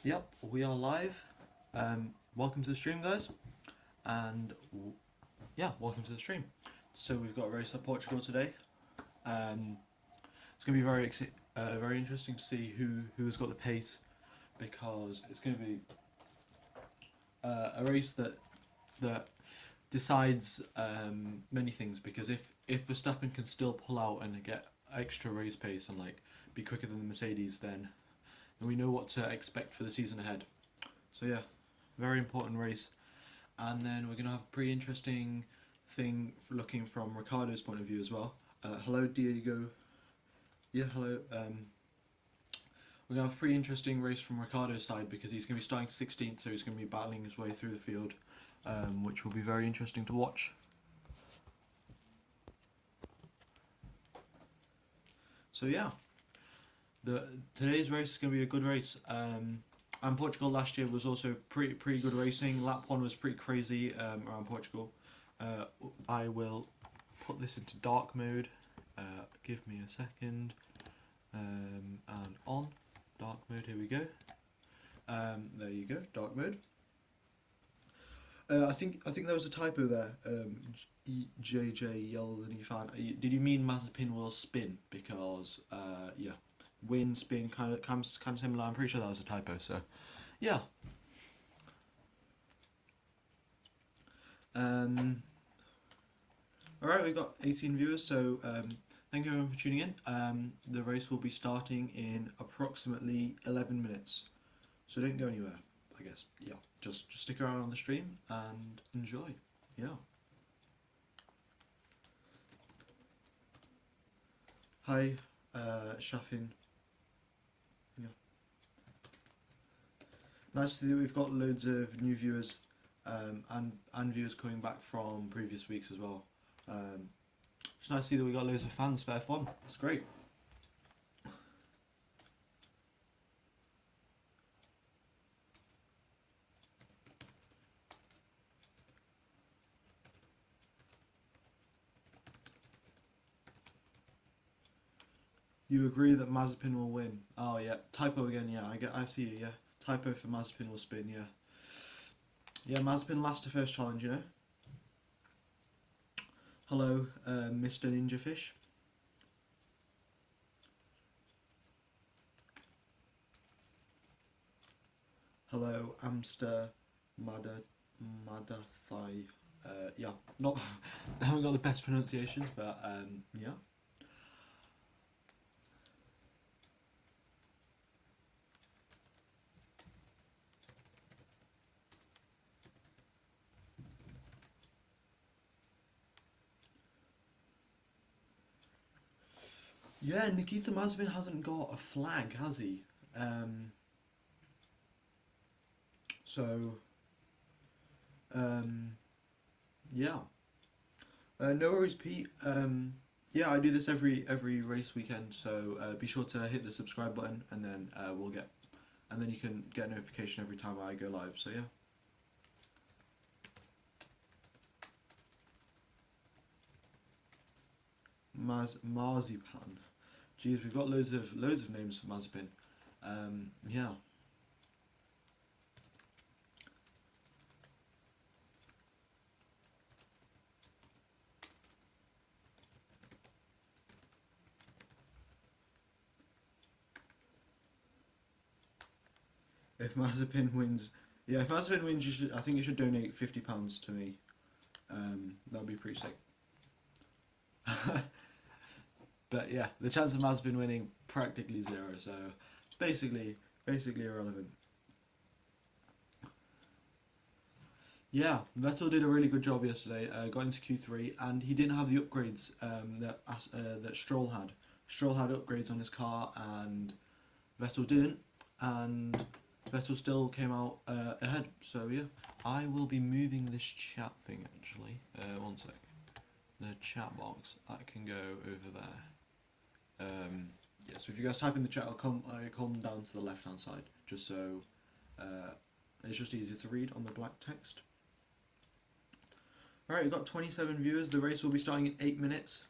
Yep, we are live. Welcome to the stream, guys, and yeah, welcome to the stream. So we've got a race at Portugal today. It's going to be very interesting to see who's got the pace, because it's going to be a race that decides many things. Because if Verstappen can still pull out and get extra race pace and like be quicker than the Mercedes, then we know what to expect for the season ahead. So yeah, very important race. And then we're going to have a pretty interesting thing for looking from Ricardo's point of view as well. Hello, Diego. Yeah, hello. We're going to have a pretty interesting race from Ricardo's side, because he's going to be starting 16th, so he's going to be battling his way through the field, which will be very interesting to watch. So yeah, today's race is going to be a good race. And Portugal last year was also pretty good racing. Lap 1 was pretty crazy around Portugal. I will put this into dark mode. Give me a second. And on dark mode. Here we go. There you go. Dark mode. I think there was a typo there. JJ yelled and he found. Did you mean Mazepin will spin? Because yeah, win spin kind of similar. I'm pretty sure that was a typo. So yeah. Alright, we've got 18 viewers, so thank you everyone for tuning in. The race will be starting in approximately 11 minutes, so don't go anywhere, I guess. Yeah, just stick around on the stream and enjoy. Yeah. Hi, Shafin. Yeah. Nice to see that we've got loads of new viewers, and viewers coming back from previous weeks as well. It's nice to see that we got loads of fans for F1. It's great. You agree that Mazepin will win? Oh yeah, typo again. Yeah, I see you. Yeah, typo for Mazepin will spin. Yeah, yeah. Mazepin lost the first challenge. You know. Hello, Mr. Ninja Fish. Hello, Amster Madathai. Yeah, not I haven't got the best pronunciations, but yeah. Yeah, Nikita Mazepin hasn't got a flag, has he? So, yeah. No worries, Pete. Yeah, I do this every race weekend, so be sure to hit the subscribe button, and then and then you can get a notification every time I go live. So yeah. Marzipan. Jeez, we've got loads of names for Mazepin. Yeah. If Mazepin wins, yeah, if Mazepin wins, I think you should donate £50 to me. That'd be pretty sick. But yeah, the chance of Mazepin winning practically zero, so basically irrelevant. Yeah, Vettel did a really good job yesterday. Got into Q3, and he didn't have the upgrades that Stroll had. Stroll had upgrades on his car, and Vettel didn't, and Vettel still came out ahead. So yeah, I will be moving this chat thing actually. One sec. The chat box that can go over there. Yeah, so if you guys type in the chat, I'll come down to the left hand side, just so it's just easier to read on the black text. Alright, we've got 27 viewers. The race will be starting in 8 minutes.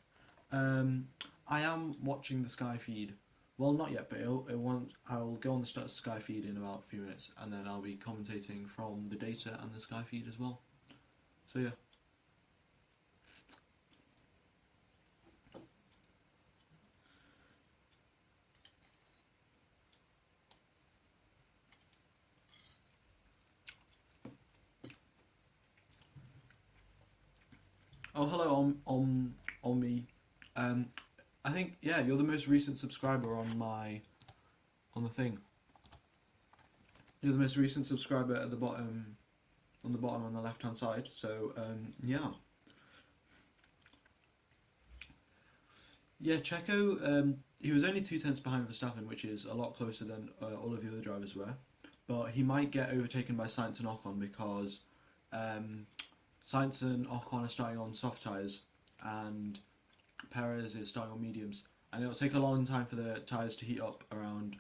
I am watching the Sky feed Well, not yet, but I'll go on the Sky feed in about a few minutes, and then I'll be commentating from the data and the Sky feed as well. So yeah. Oh, hello, on me. I think, yeah, you're the most recent subscriber on the thing. You're the most recent subscriber at the bottom, on the left hand side. So yeah. Yeah, Checo. He was only 2 tenths behind Verstappen, which is a lot closer than all of the other drivers were. But he might get overtaken by Sainz and Ocon because Sainz and Ocon are starting on soft tyres, and Perez is starting on mediums, and it'll take a long time for the tyres to heat up around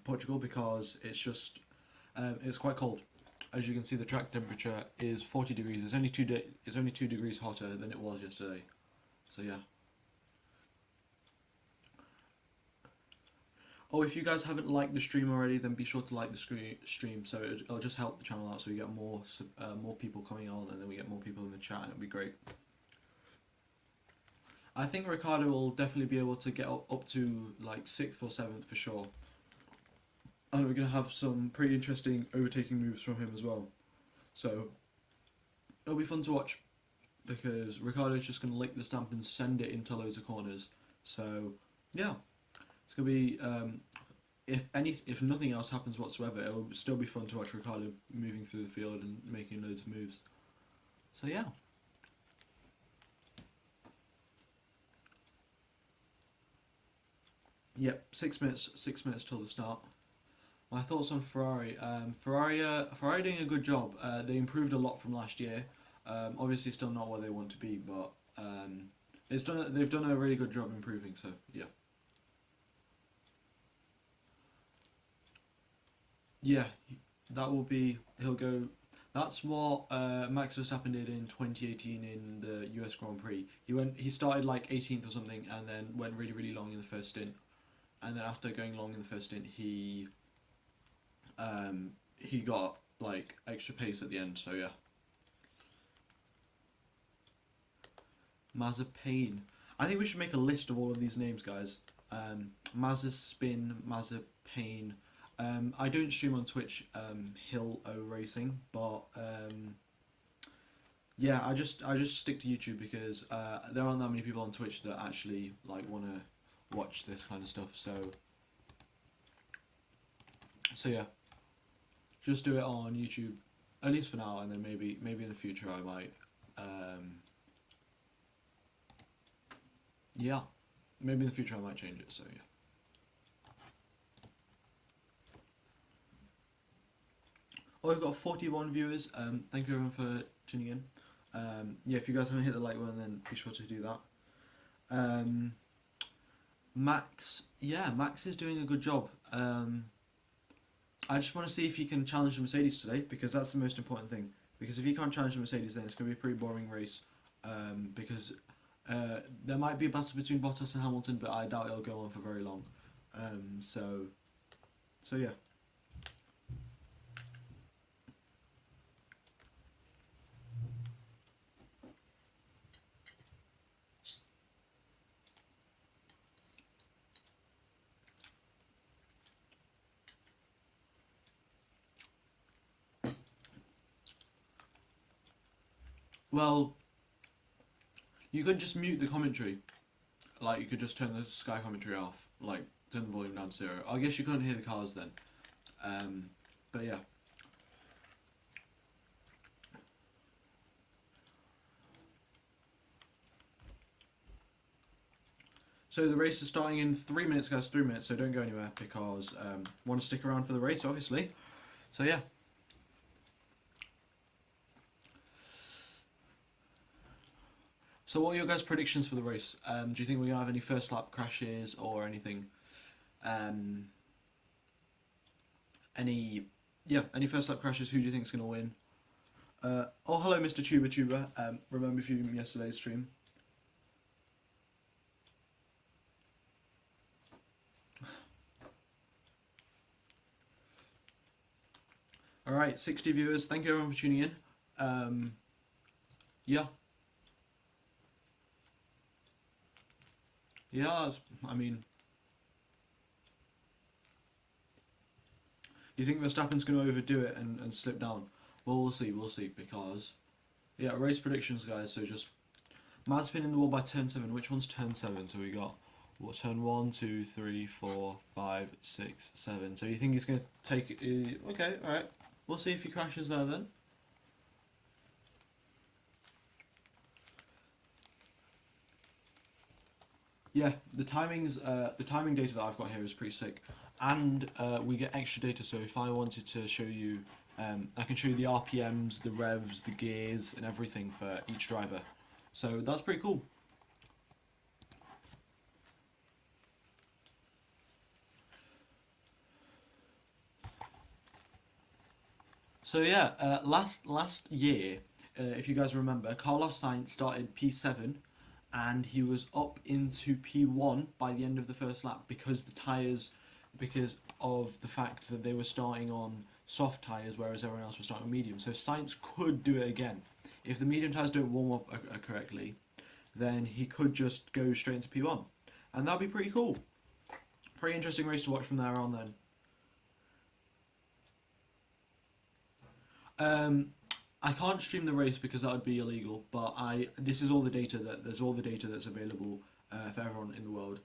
Portugal because it's quite cold. As you can see, the track temperature is 40 degrees. It's only 2 degrees hotter than it was yesterday. So yeah. Oh, if you guys haven't liked the stream already, then be sure to like the stream. So it'll just help the channel out, so we get more people coming on, and then we get more people in the chat, and it'll be great. I think Ricardo will definitely be able to get up to like 6th or 7th for sure. And we're going to have some pretty interesting overtaking moves from him as well. So it'll be fun to watch because Ricardo's just going to lick the stamp and send it into loads of corners. So yeah, it's going to be, if nothing else happens whatsoever, it'll still be fun to watch Ricardo moving through the field and making loads of moves. So yeah. Yep, 6 minutes. 6 minutes till the start. My thoughts on Ferrari. Ferrari doing a good job. They improved a lot from last year. Obviously, still not where they want to be, but they've done a really good job improving. So yeah. Yeah, that will be. He'll go. That's what Max Verstappen did in 2018 in the US Grand Prix. He started like 18th or something, and then went really really long in the first stint. And then after going long in the first stint, he got like extra pace at the end. So yeah. Mazepin. I think we should make a list of all of these names, guys. Mazepin, Mazepin. I don't stream on Twitch, Hill O Racing, but yeah, I just stick to YouTube because there aren't that many people on Twitch that actually like want to watch this kind of stuff. So yeah, just do it on YouTube, at least for now, and then maybe in the future I might. Yeah, maybe in the future I might change it. So yeah. Oh, we've got 41 viewers. Thank you everyone for tuning in. Yeah, if you guys haven't hit the like button, then be sure to do that. Max, yeah, Max is doing a good job. I just want to see if he can challenge the Mercedes today, because that's the most important thing. Because if he can't challenge the Mercedes, then it's going to be a pretty boring race. Because there might be a battle between Bottas and Hamilton, but I doubt it'll go on for very long. So yeah. Well, you could just mute the commentary. Like, you could just turn the Sky commentary off. Like, turn the volume down to 0. I guess you couldn't hear the cars then. But yeah. So the race is starting in 3 minutes, guys. 3 minutes, so don't go anywhere because want to stick around for the race, obviously. So yeah. So what are your guys' predictions for the race? Do you think we're gonna have any first lap crashes or anything? Any first lap crashes? Who do you think is gonna win? Oh, hello, Mr. Tuber. Remember viewing yesterday's stream? All right, 60 viewers. Thank you everyone for tuning in. Yeah. Yeah, I mean, you think Verstappen's going to overdo it and slip down? Well, we'll see, because, yeah, race predictions, guys, so just, Mazepin in the wall by turn 7. Which one's turn 7? So we got, what, turn 1, 2, 3, 4, 5, 6, 7. So you think he's going to take, okay, alright, we'll see if he crashes there then. Yeah, the timings, the timing data that I've got here is pretty sick, and we get extra data. So if I wanted to show you, I can show you the RPMs, the revs, the gears, and everything for each driver. So that's pretty cool. So yeah, last year, if you guys remember, Carlos Sainz started P7, and he was up into P1 by the end of the first lap because the tyres, because of the fact that they were starting on soft tyres, whereas everyone else was starting on medium. So Sainz could do it again. If the medium tyres don't warm up correctly, then he could just go straight into P1. And that'd be pretty cool. Pretty interesting race to watch from there on then. I can't stream the race because that would be illegal, but this is all the data there's all the data that's available for everyone in the world.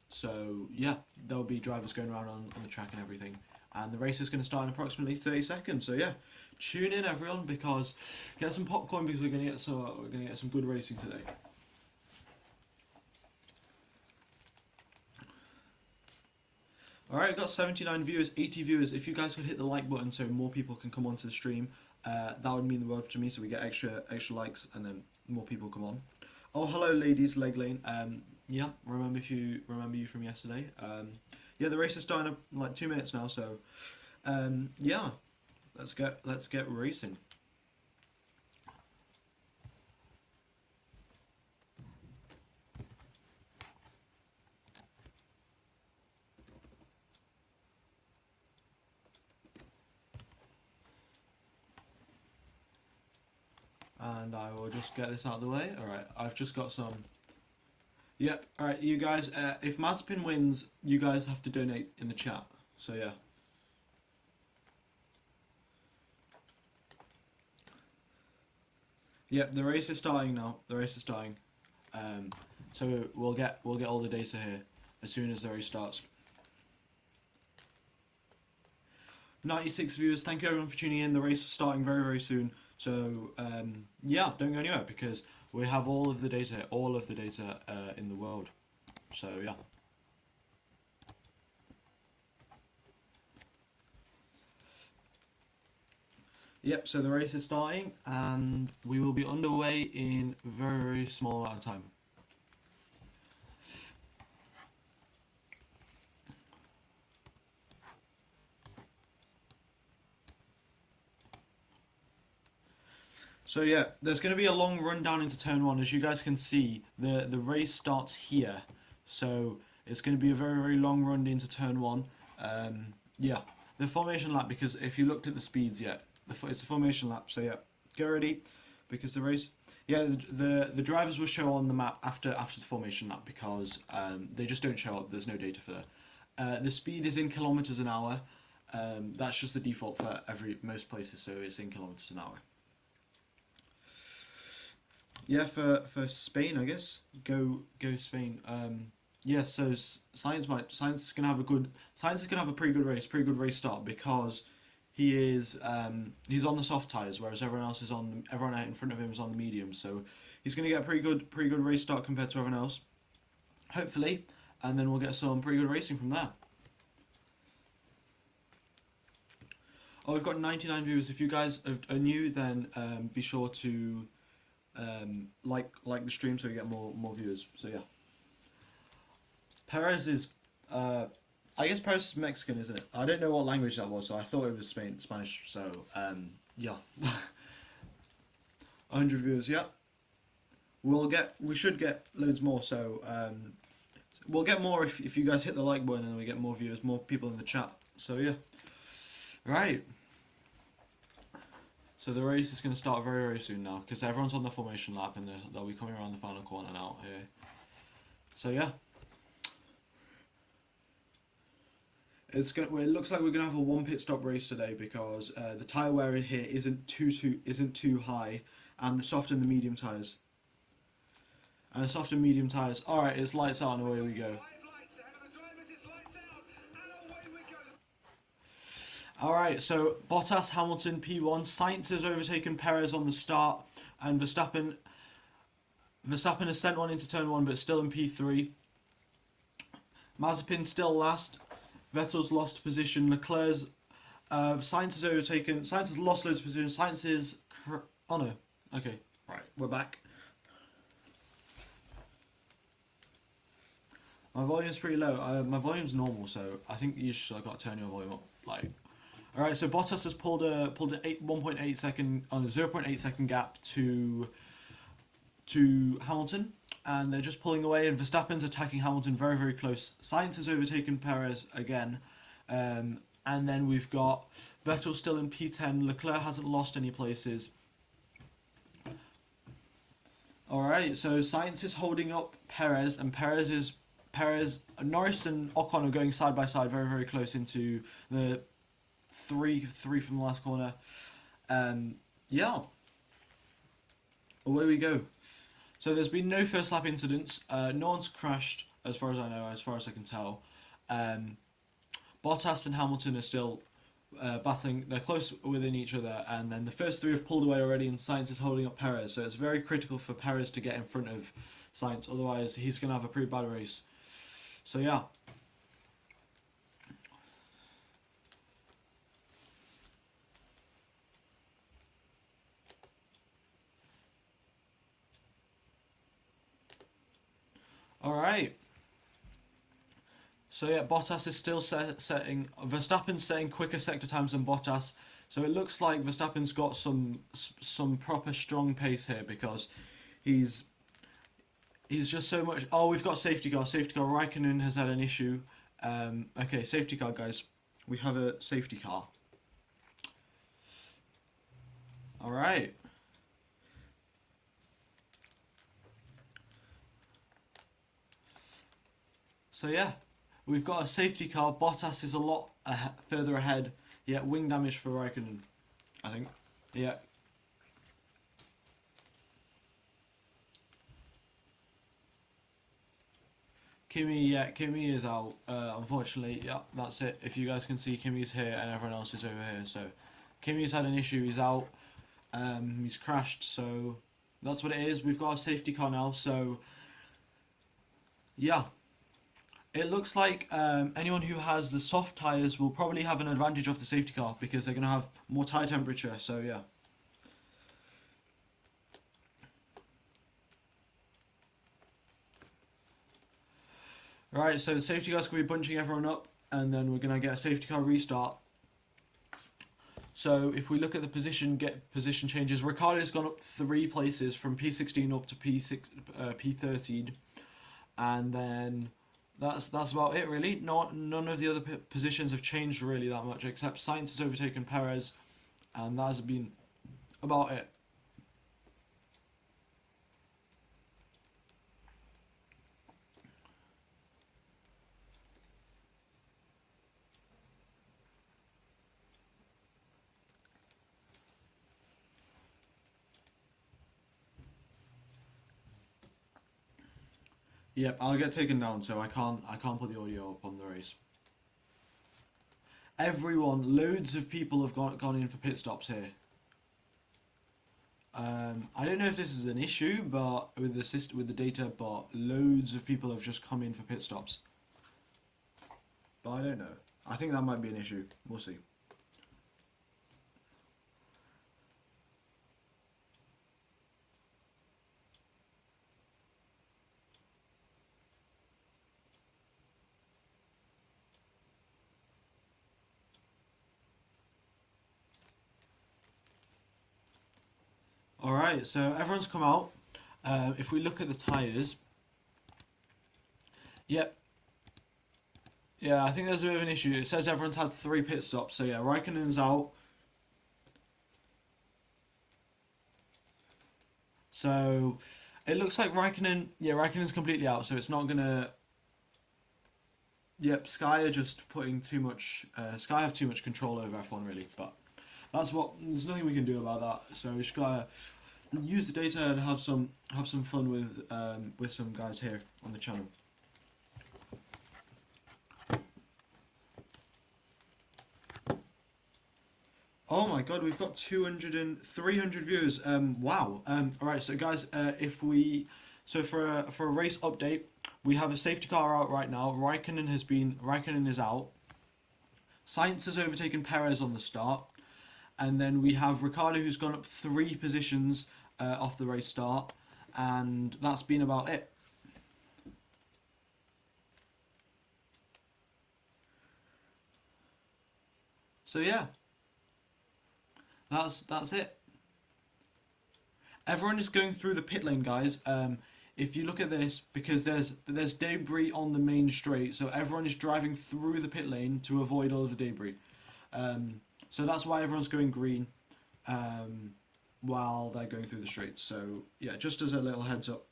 So yeah, there'll be drivers going around on the track and everything, and the race is going to start in approximately 30 seconds. So yeah, tune in everyone, because get some popcorn, because we're going to get some good racing today. Alright, I've got 79 viewers, 80 viewers. If you guys could hit the like button so more people can come onto the stream, that would mean the world to me, so we get extra likes and then more people come on. Oh, hello ladies, leg lane. Yeah, remember you from yesterday. Yeah, the race is starting up in like 2 minutes now, so yeah, let's get racing. And I will just get this out of the way. Alright, I've just got some... Yep, alright, you guys, if Mazepin wins, you guys have to donate in the chat. So yeah. Yep, the race is starting now. The race is starting. So we'll get all the data here as soon as the race starts. 96 viewers, thank you everyone for tuning in. The race is starting very, very soon. So yeah, don't go anywhere, because we have all of the data in the world. So yeah. Yep, so the race is starting, and we will be underway in a very, very small amount of time. So yeah, there's going to be a long run down into turn 1. As you guys can see, the race starts here. So it's going to be a very, very long run into turn 1. Yeah, the formation lap, because if you looked at the speeds yet, it's a formation lap. So yeah, get ready, because the race... Yeah, the drivers will show on the map after the formation lap, because they just don't show up. There's no data for that. The speed is in kilometers an hour. That's just the default for most places, so it's in kilometers an hour. Yeah, for Spain, I guess. Go Spain. Yeah, so Sainz is gonna have a pretty good race start, because he's on the soft tires, whereas everyone out in front of him is on the medium. So he's gonna get a pretty good race start compared to everyone else, hopefully, and then we'll get some pretty good racing from there. Oh, we've got 99 viewers. If you guys are new, then be sure to like the stream so we get more viewers. So yeah. Perez is I guess Perez is Mexican, isn't it? I don't know what language that was, so I thought it was Spanish. So yeah. 100 viewers, yeah. We should get loads more, so we'll get more if you guys hit the like button and we get more viewers, more people in the chat. So yeah. Right. So the race is going to start very, very soon now because everyone's on the formation lap and they'll be coming around the final corner now here. So yeah. It looks like we're gonna have a one pit stop race today because the tire wear here isn't too high, and the soft and the medium tires. And the soft and medium tires. All right, it's lights out and away we go. All right, so Bottas, Hamilton, P1. Sainz has overtaken Perez on the start, and Verstappen has sent one into turn 1, but still in P3. Mazepin still last. Vettel's lost position. Leclerc's Sainz has overtaken. Sainz has lost his position. Sainz is oh no. Okay, right, we're back. My volume's pretty low. My volume's normal, so I think you should. I got to turn your volume up. Like, all right. So Bottas has pulled an 1.8 second on a 0.8 second gap to Hamilton. And they're just pulling away, and Verstappen's attacking Hamilton very, very close. Sainz has overtaken Perez again. And then we've got Vettel still in P10. Leclerc hasn't lost any places. Alright, so Sainz is holding up Perez, and Norris and Ocon are going side by side very, very close into the three from the last corner. Yeah. Away we go. So there's been no first lap incidents. No one's crashed, as far as I know, as far as I can tell. Bottas and Hamilton are still battling. They're close within each other, and then the first 3 have pulled away already, and Sainz is holding up Perez. So it's very critical for Perez to get in front of Sainz, otherwise he's going to have a pretty bad race. So yeah. Alright. So yeah, Bottas is still setting. Verstappen's setting quicker sector times than Bottas. So it looks like Verstappen's got some proper strong pace here because he's just so much. Oh, we've got safety car. Safety car. Raikkonen has had an issue. Okay, safety car, guys. We have a safety car. Alright. So yeah, we've got a safety car. Bottas is a lot further ahead. Yeah, wing damage for Raikkonen, I think. Yeah. Kimi is out. Unfortunately, yeah, that's it. If you guys can see, Kimi's here and everyone else is over here. So, Kimi's had an issue. He's out. He's crashed. So, that's what it is. We've got a safety car now. So, yeah. It looks like anyone who has the soft tyres will probably have an advantage of the safety car because they're going to have more tyre temperature, so yeah. Right, so the safety car's going to be bunching everyone up, and then we're going to get a safety car restart. So if we look at the position changes, Ricciardo's gone up 3 places from P16 up to P13, and then that's about it really. None of the other positions have changed really that much, except Sainz has overtaken Perez, and that has been about it. Yep, I'll get taken down, so I can't put the audio up on the race. Everyone, loads of people have gone in for pit stops here. I don't know if this is an issue, but with the data, but loads of people have just come in for pit stops. But I don't know. I think that might be an issue. We'll see. Alright, so everyone's come out. If we look at the tyres, yep. Yeah, I think there's a bit of an issue. It says everyone's had 3 pit stops, so yeah, Raikkonen's out. So it looks like Raikkonen, yeah, Raikkonen's completely out, so it's not gonna. Yep, Sky are just putting too much. Sky have too much control over F1 really, but that's what. There's nothing we can do about that. So we just gotta use the data and have some fun with some guys here on the channel. Oh my god, we've got 300 viewers. Wow. Alright, so guys, if we so for a race update, we have a safety car out right now. Raikkonen is out. Sainz has overtaken Perez on the start, and then we have Ricciardo who's gone up 3 positions off the race start, and that's been about it. So yeah. That's it. Everyone is going through the pit lane, guys. If you look at this, because there's debris on the main straight, so everyone is driving through the pit lane to avoid all of the debris. So that's why everyone's going green while they're going through the straights. So yeah, just as a little heads up.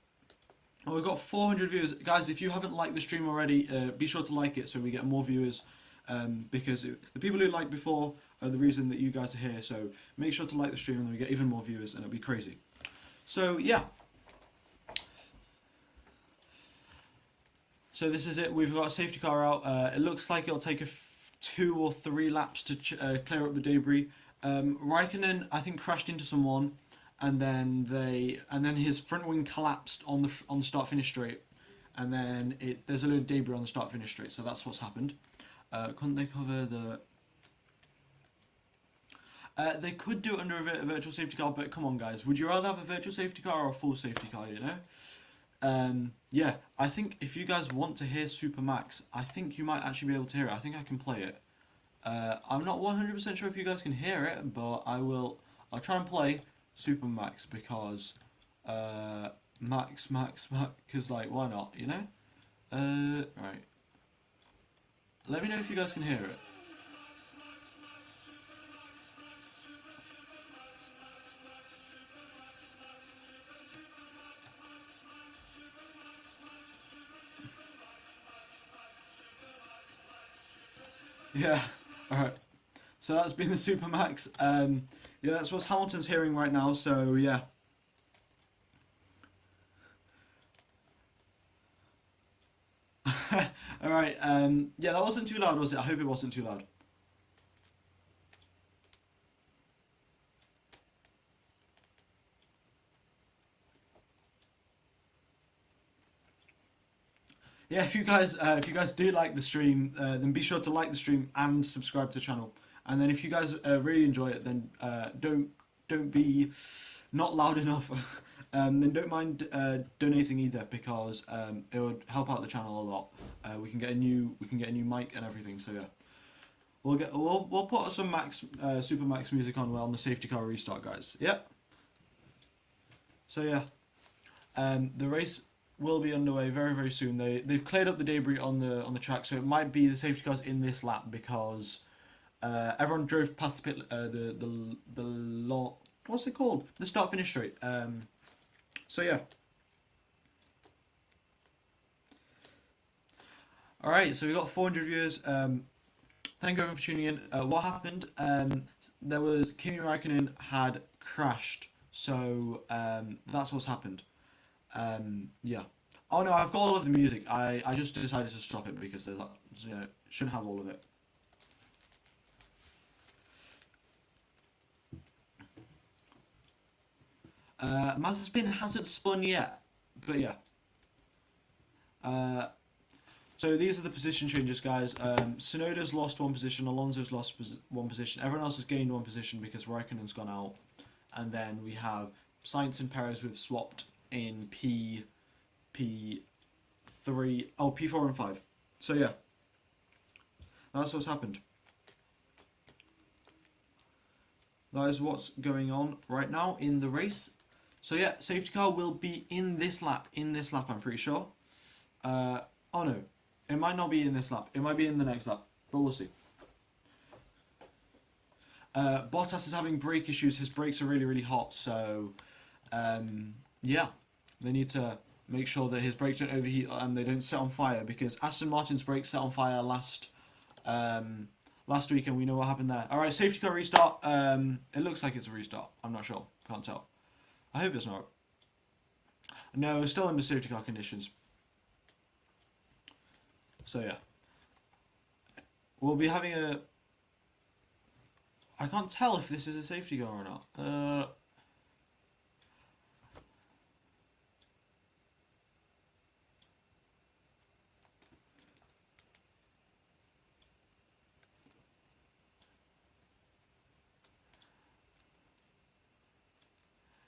Oh, we've got 400 viewers, guys. If you haven't liked the stream already, be sure to like it so we get more viewers. Because the people who liked before are the reason that you guys are here. So make sure to like the stream, and then we get even more viewers, and it'll be crazy. So yeah. So this is it. We've got a safety car out. It looks like it'll take 2 or 3 laps to clear up the debris. Raikkonen, I think, crashed into someone, and then his front wing collapsed on the start finish straight, and then there's a load of debris on the start finish straight. So that's what's happened. Couldn't they cover the? They could do it under a virtual safety car, but come on, guys, would you rather have a virtual safety car or a full safety car? You know. Yeah, I think if you guys want to hear Super Max, I think you might actually be able to hear it. I think I can play it. I'm not 100% sure if you guys can hear it, but I'll try and play Super Max because Max, because like why not? You know. Right. Let me know if you guys can hear it. Yeah, alright. So that's been the Super Max. Yeah, that's what Hamilton's hearing right now, so yeah. Alright, yeah, that wasn't too loud, was it? I hope it wasn't too loud. Yeah, if you guys do like the stream, then be sure to like the stream and subscribe to the channel. And then if you guys really enjoy it, then don't be not loud enough. Then don't mind donating either, because it would help out the channel a lot. We can get a new mic and everything. So yeah, we'll put some Super Max music on the safety car restart, guys. Yep. So yeah, the race will be underway very, very soon. They've cleared up the debris on the track, so it might be the safety cars in this lap, because everyone drove past the pit what's it called, the start finish straight. So yeah. All right, so we got 400 viewers. Thank you everyone for tuning in. What happened? There was Kimi Raikkonen had crashed, so that's what's happened. Yeah. Oh no, I've got all of the music. I just decided to stop it because there's, shouldn't have all of it. Mazepin hasn't spun yet, but yeah. So these are the position changes, guys. Tsunoda's lost 1 position, Alonso's lost 1 position, everyone else has gained 1 position because Raikkonen's gone out, and then we have Sainz and Perez who have swapped in P4 and 5. So yeah, that's what's happened. That is what's going on right now in the race. So yeah, safety car will be in this lap. I'm pretty sure. Oh no, it might not be in this lap. It might be in the next lap, but we'll see. Bottas is having brake issues. His brakes are really, really hot, so yeah, they need to make sure that his brakes don't overheat and they don't set on fire, because Aston Martin's brakes set on fire last week, and we know what happened there. All right, safety car restart. It looks like it's a restart. I'm not sure. Can't tell. I hope it's not. No, it's still under safety car conditions. So yeah, we'll be having a. I can't tell if this is a safety car or not.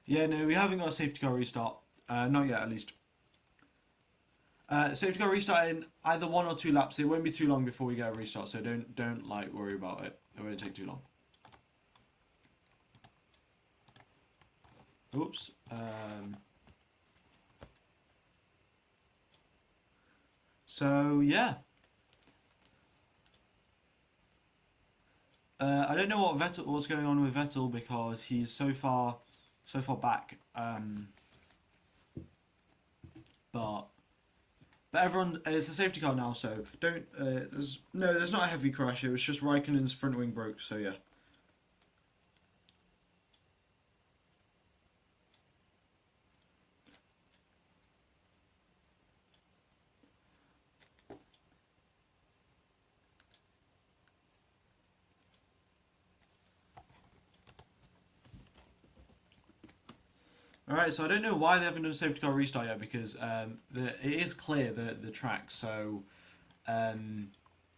Yeah, no, we haven't got a safety car restart. Not yet, at least. Safety car restart in either 1 or 2 laps. It won't be too long before we get a restart, so don't like worry about it. It won't take too long. Oops. So yeah. I don't know what's going on with Vettel, because he's so far back. But everyone, it's a safety car now, so don't. There's not a heavy crash. It was just Raikkonen's front wing broke. So yeah. Alright, so I don't know why they haven't done a safety car restart yet, because it is clear, the track, so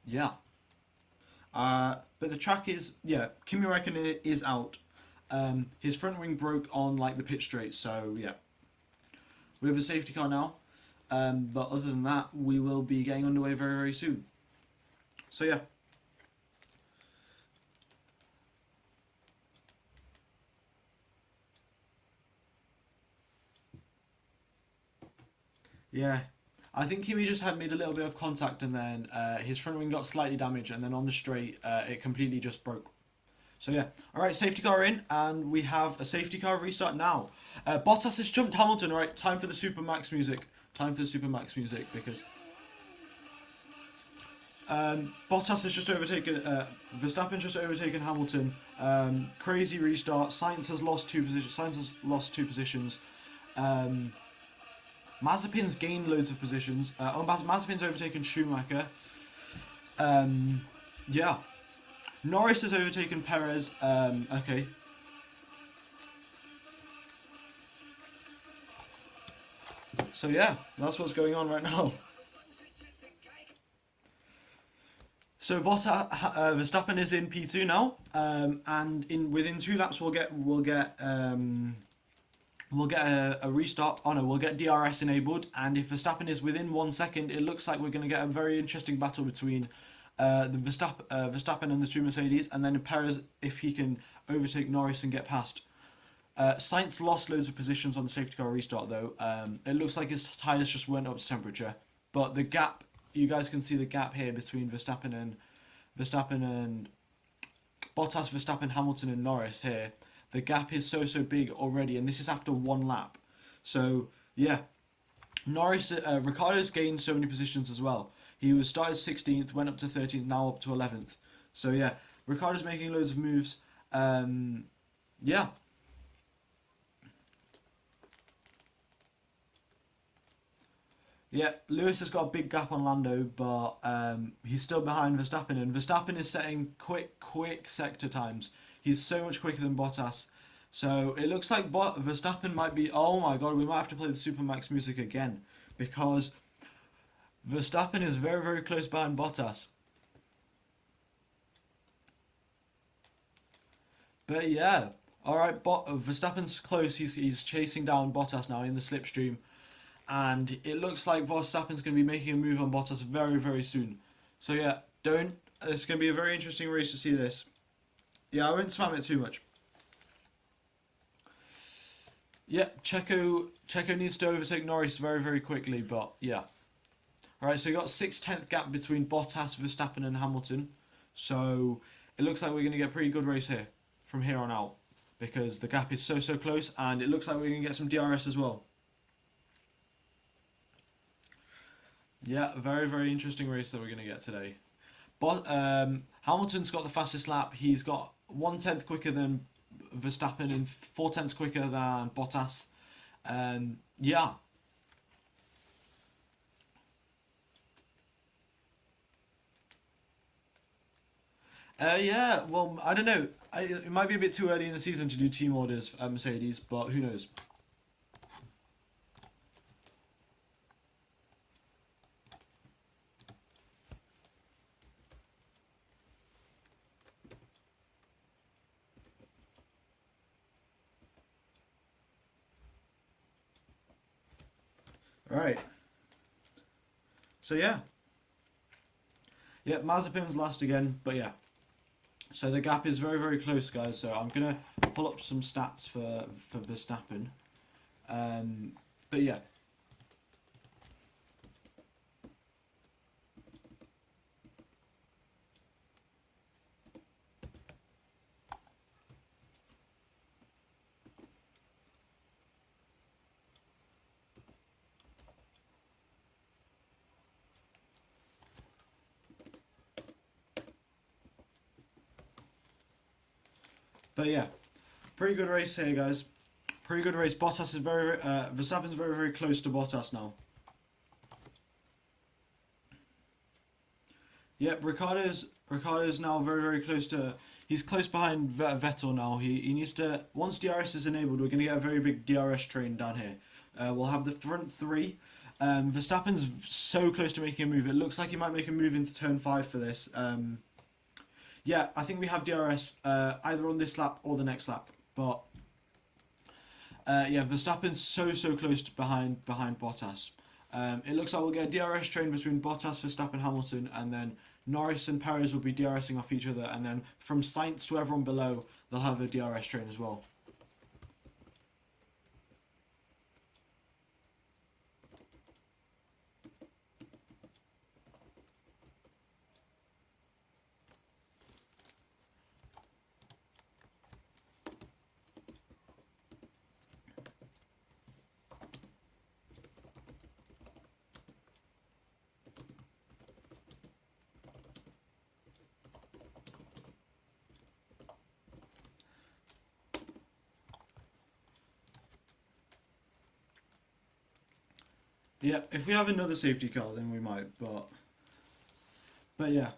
yeah. But the track is, yeah, Kimi Räikkönen is out. His front wing broke on like the pit straight, so yeah. We have a safety car now, but other than that, we will be getting underway very, very soon. So yeah. Yeah, I think Kimi just had made a little bit of contact, and then his front wing got slightly damaged, and then on the straight it completely just broke. So yeah, all right, safety car in, and we have a safety car restart now. Bottas has jumped Hamilton. All right, time for the Supermax music. Time for the Supermax music, because Bottas has just overtaken. Verstappen just overtaken Hamilton. Crazy restart. Sainz has lost 2 positions. Sainz has lost 2 positions. Mazepin's gained loads of positions. Mazepin's overtaken Schumacher. Yeah. Norris has overtaken Perez. Okay. So yeah, that's what's going on right now. So Verstappen is in P2 now, and within 2 laps we'll get a restart. Oh no, we'll get DRS enabled, and if Verstappen is within 1 second, it looks like we're going to get a very interesting battle between the Verstappen and the 2 Mercedes, and then Perez, if he can overtake Norris and get past. Sainz lost loads of positions on the safety car restart though. It looks like his tyres just weren't up to temperature, but the gap, you guys can see the gap here between Verstappen and Bottas, Verstappen, Hamilton, and Norris here. The gap is so big already, and this is after 1 lap. So yeah, Ricciardo's gained so many positions as well. He was started 16th, went up to 13th, now up to 11th. So yeah, Ricciardo's making loads of moves. Yeah. Yeah, Lewis has got a big gap on Lando, but he's still behind Verstappen, and Verstappen is setting quick sector times. He's so much quicker than Bottas. So it looks like Verstappen might be... Oh my god, we might have to play the Supermax music again, because Verstappen is very, very close behind Bottas. But yeah, alright, Verstappen's close. He's chasing down Bottas now in the slipstream. And it looks like Verstappen's going to be making a move on Bottas very, very soon. So yeah, it's going to be a very interesting race to see this. Yeah, I won't spam it too much. Yeah, Checo needs to overtake Norris very, very quickly, but yeah. Alright, so you got 6/10 gap between Bottas, Verstappen and Hamilton. So it looks like we're going to get a pretty good race here from here on out, because the gap is so close, and it looks like we're going to get some DRS as well. Yeah, a very, very interesting race that we're going to get today. But Hamilton's got the fastest lap. He's got 1/10 quicker than Verstappen and 4/10 quicker than Bottas. Yeah. Yeah, well, I don't know. It might be a bit too early in the season to do team orders at Mercedes, but who knows? All right. So yeah, yeah, Mazepin's last again, but yeah. So the gap is very, very close, guys. So I'm gonna pull up some stats for Verstappen. Um, but yeah, but yeah, pretty good race here, guys. Pretty good race. Bottas is Verstappen's very, very close to Bottas now. Yep, Ricardo's now very, very close to. He's close behind Vettel now. He needs to, once DRS is enabled, we're going to get a very big DRS train down here. We'll have the front three. Verstappen's so close to making a move. It looks like he might make a move into turn 5 for this. Yeah, I think we have DRS either on this lap or the next lap. But yeah, Verstappen's so close to behind Bottas. It looks like we'll get a DRS train between Bottas, Verstappen, Hamilton, and then Norris and Perez will be DRSing off each other, and then from Sainz to everyone below, they'll have a DRS train as well. Yeah, if we have another safety car, then we might, but yeah.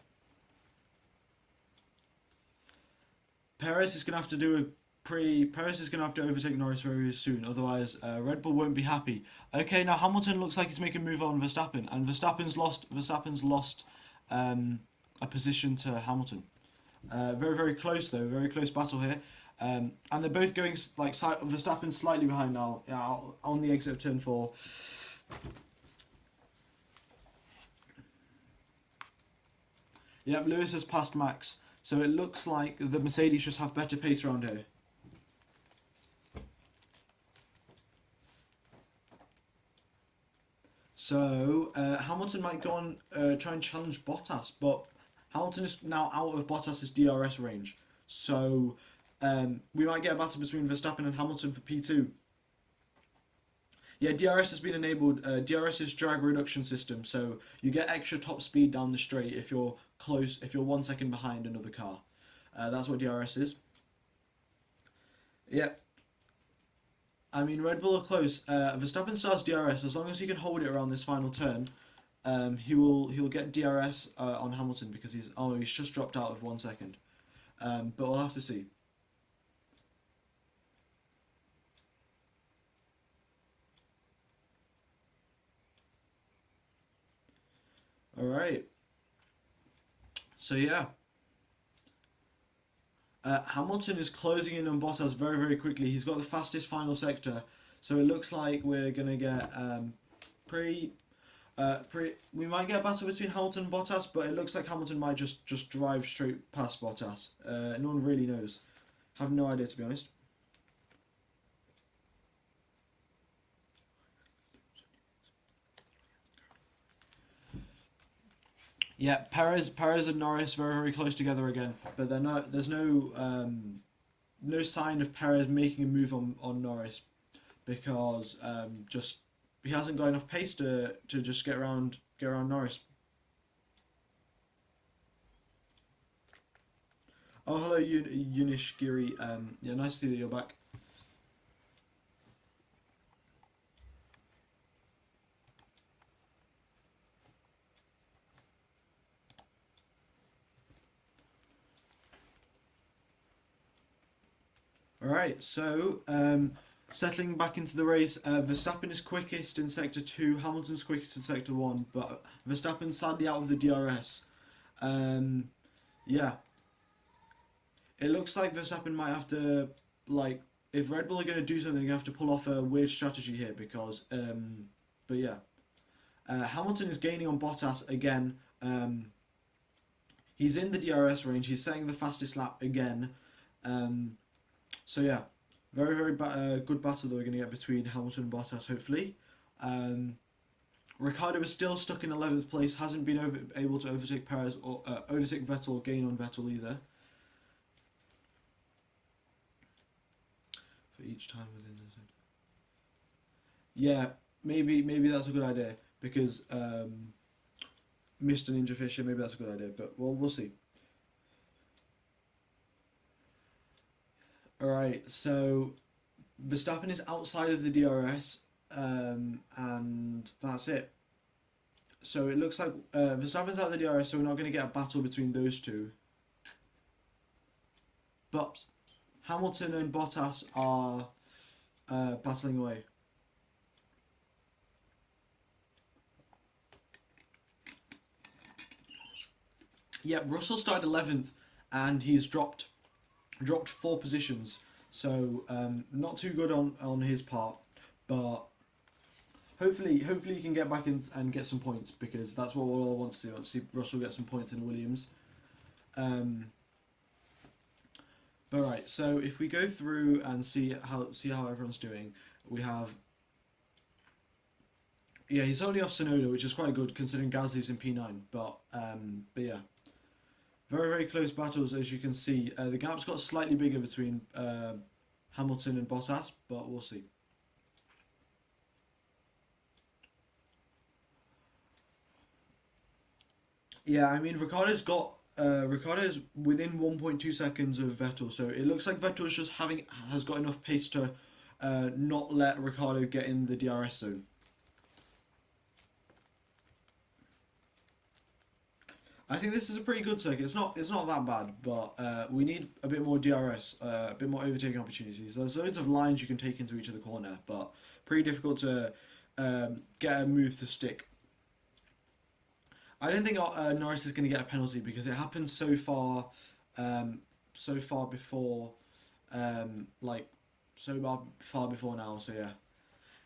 Perez is going to have to do a Perez is going to have to overtake Norris very soon, otherwise Red Bull won't be happy. Okay, now Hamilton looks like he's making a move on Verstappen, and Verstappen's lost a position to Hamilton. Very, very close though, very close battle here. And they're both going like Verstappen's slightly behind now, on the exit of turn 4. Yep, Lewis has passed Max. So it looks like the Mercedes just have better pace around here. So Hamilton might go on try and challenge Bottas, but Hamilton is now out of Bottas's DRS range. So we might get a battle between Verstappen and Hamilton for P2. Yeah, DRS has been enabled. DRS is drag reduction system, so you get extra top speed down the straight if you're close, if you're 1 second behind another car. That's what DRS is. Yeah, I mean Red Bull are close. Verstappen starts DRS as long as he can hold it around this final turn. He will get DRS on Hamilton because he's just dropped out of 1 second. But we'll have to see. All right. So yeah, Hamilton is closing in on Bottas very, very quickly. He's got the fastest final sector, so it looks like we're gonna get pretty. We might get a battle between Hamilton and Bottas, but it looks like Hamilton might just drive straight past Bottas. No one really knows. Have no idea, to be honest. Yeah, Perez and Norris very, very close together again, but they're not. There's no sign of Perez making a move on Norris because just he hasn't got enough pace to just get around get around Norris. Oh, hello, Unish Giri. Yeah, nice to see that you're back. Alright, so settling back into the race, Verstappen is quickest in Sector 2, Hamilton's quickest in Sector 1, but Verstappen's sadly out of the DRS. Yeah, it looks like Verstappen might have to, like, if Red Bull are going to do something, they have to pull off a weird strategy here because, but yeah. Hamilton is gaining on Bottas again. He's in the DRS range, he's setting the fastest lap again. So yeah, very, very good battle that we're going to get between Hamilton and Bottas, hopefully. Ricciardo is still stuck in 11th place, hasn't been able to overtake Perez or overtake Vettel or gain on Vettel either. For each time within the zone. Yeah, maybe that's a good idea because Mr. Ninja Fisher, maybe that's a good idea, but we'll see. Alright, so Verstappen is outside of the DRS, and that's it. So it looks like Verstappen's out of the DRS, so we're not going to get a battle between those two. But Hamilton and Bottas are battling away. Yeah, Russell started 11th, and he's dropped 4 positions, so not too good on his part, but hopefully he can get back in and get some points because that's what we all want to see. I want to see Russell get some points in Williams. But right, so if we go through and see how everyone's doing, we have. Yeah, he's only off Tsunoda, which is quite good considering Gasly's in P9, but yeah. Very, very close battles, as you can see. The gap's got slightly bigger between Hamilton and Bottas, but we'll see. Yeah, I mean, Ricciardo's within 1.2 seconds of Vettel, so it looks like Vettel's just has got enough pace to not let Ricciardo get in the DRS zone. I think this is a pretty good circuit. It's not that bad, but we need a bit more DRS, a bit more overtaking opportunities. There's loads of lines you can take into each of the corner, but pretty difficult to get a move to stick. I don't think Norris is going to get a penalty because it happened so far before, so far before now. So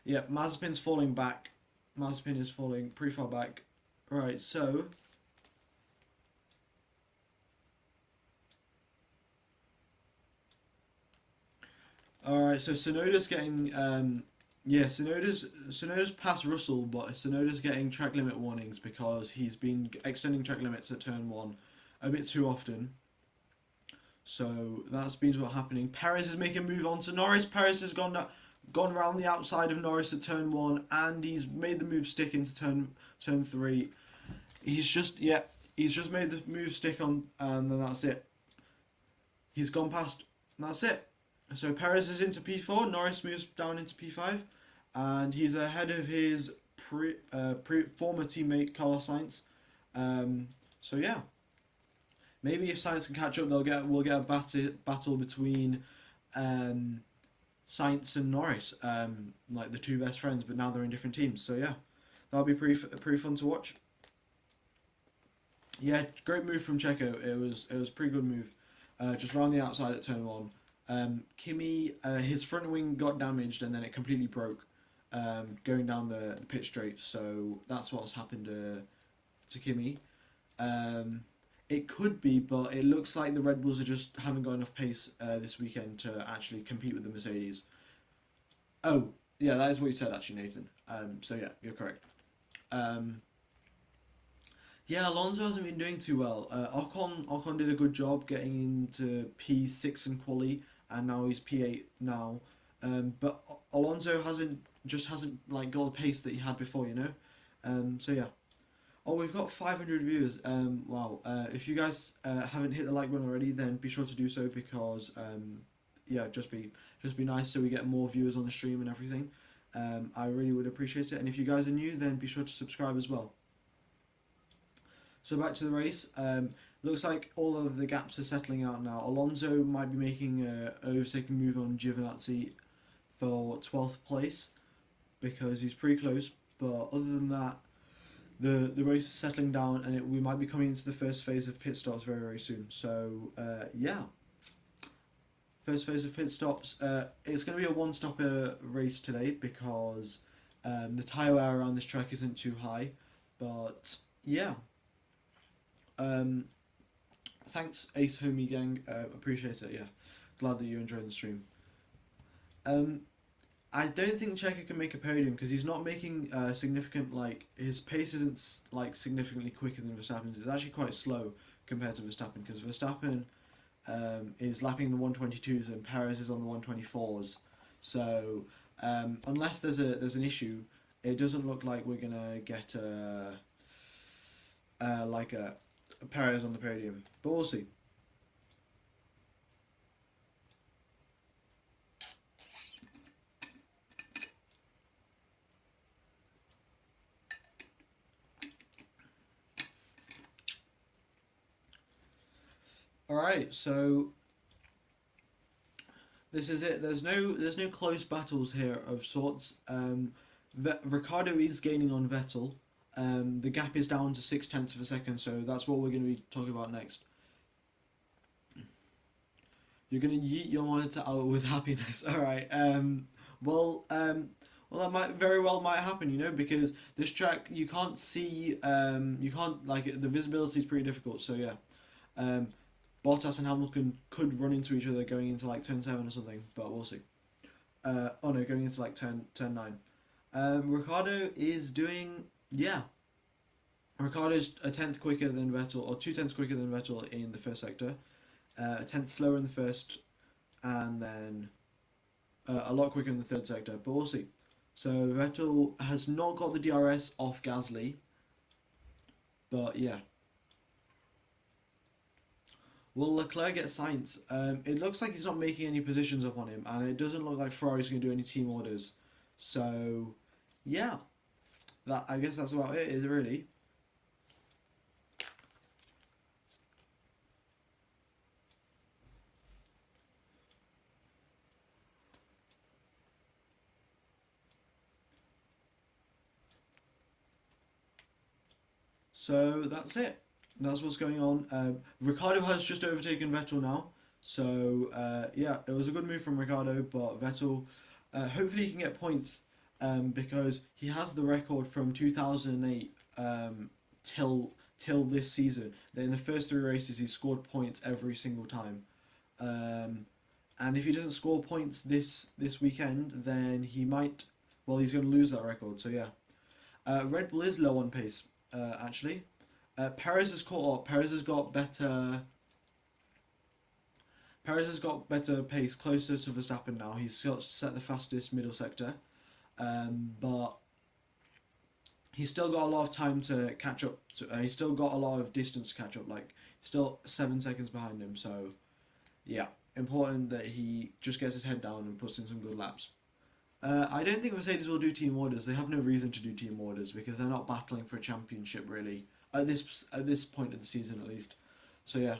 yeah, Mazepin's falling back. Mazepin is falling pretty far back. Right, so. Alright, so Tsunoda's getting Tsunoda's past Russell, but Tsunoda's getting track limit warnings because he's been extending track limits at turn 1 a bit too often. So that's been what's happening. Perez is making a move on to Norris. Perez has gone around the outside of Norris at turn 1 and he's made the move stick into turn 3. He's just made the move stick on and then that's it. He's gone past and that's it. So Perez is into P4, Norris moves down into P5, and he's ahead of his former teammate Carlos Sainz. So yeah, maybe if Sainz can catch up, we'll get a battle between Sainz and Norris, like the two best friends, but now they're in different teams. So yeah, that'll be pretty fun to watch. Yeah, great move from Checo. It was a pretty good move, just round the outside at turn 1. Kimi, his front wing got damaged and then it completely broke going down the pit straight, so that's what's happened to Kimi. It could be, but it looks like the Red Bulls just haven't got enough pace this weekend to actually compete with the Mercedes. Oh, yeah, that is what you said actually, Nathan. So yeah, you're correct. Yeah, Alonso hasn't been doing too well. Ocon did a good job getting into P6 in quali, and now he's P8 now. But Alonso hasn't like got the pace that he had before, you know. So yeah, Oh, we've got 500 viewers. Wow. If you guys haven't hit the like button already, then be sure to do so because yeah, just be nice so we get more viewers on the stream and everything. I really would appreciate it. And if you guys are new, then be sure to subscribe as well. So back to the race. Looks like all of the gaps are settling out now. Alonso might be making a overtaking move on Giovinazzi for 12th place because he's pretty close. But other than that, the race is settling down, and we might be coming into the first phase of pit stops very, very soon. So yeah, first phase of pit stops. It's going to be a one-stopper race today because the tyre wear around this track isn't too high. But yeah, thanks Ace Homie Gang. Appreciate it. Yeah, glad that you're enjoying the stream. I don't think Checo can make a podium because he's not making significant, like, his pace isn't like significantly quicker than Verstappen's. It's actually quite slow compared to Verstappen because Verstappen is lapping the 122s and Perez is on the 124s. So unless there's an issue, it doesn't look like we're gonna get like a Perez on the podium, but we'll see. Alright, so this is it. There's no close battles here of sorts. Ricardo is gaining on Vettel. The gap is down to 0.6 of a second, so that's what we're going to be talking about next. You're going to yeet your monitor out with happiness. Alright, well, that might very well might happen, you know, because this track, you can't see, you can't, like, the visibility is pretty difficult, so yeah. Bottas and Hamilton could run into each other going into like turn 7 or something, but we'll see. Oh no, going into like turn 9. Ricardo is doing, yeah. Ricardo's a tenth quicker than Vettel, or 2 tenths quicker than Vettel in the first sector, a tenth slower in the first, and then a lot quicker in the third sector, but we'll see. So Vettel has not got the DRS off Gasly, but yeah. Will Leclerc get Sainz? It looks like he's not making any positions up on him, and it doesn't look like Ferrari's going to do any team orders. So, yeah, I guess that's about it, is it really? So that's it. That's what's going on. Ricardo has just overtaken Vettel now. So yeah, it was a good move from Ricardo, but Vettel, hopefully he can get points because he has the record from 2008 till this season. In the first 3 races, he scored points every single time. And if he doesn't score points this weekend, then he might. Well, he's going to lose that record. So yeah, Red Bull is low on pace actually. Perez has caught up. Perez has got better pace, closer to Verstappen now. He's set the fastest middle sector, but he's still got a lot of time to catch up. He's still got a lot of distance to catch up. Like still 7 seconds behind him. So yeah, important that he just gets his head down and puts in some good laps. I don't think Mercedes will do team orders. They have no reason to do team orders because they're not battling for a championship really at this point of the season at least. So yeah,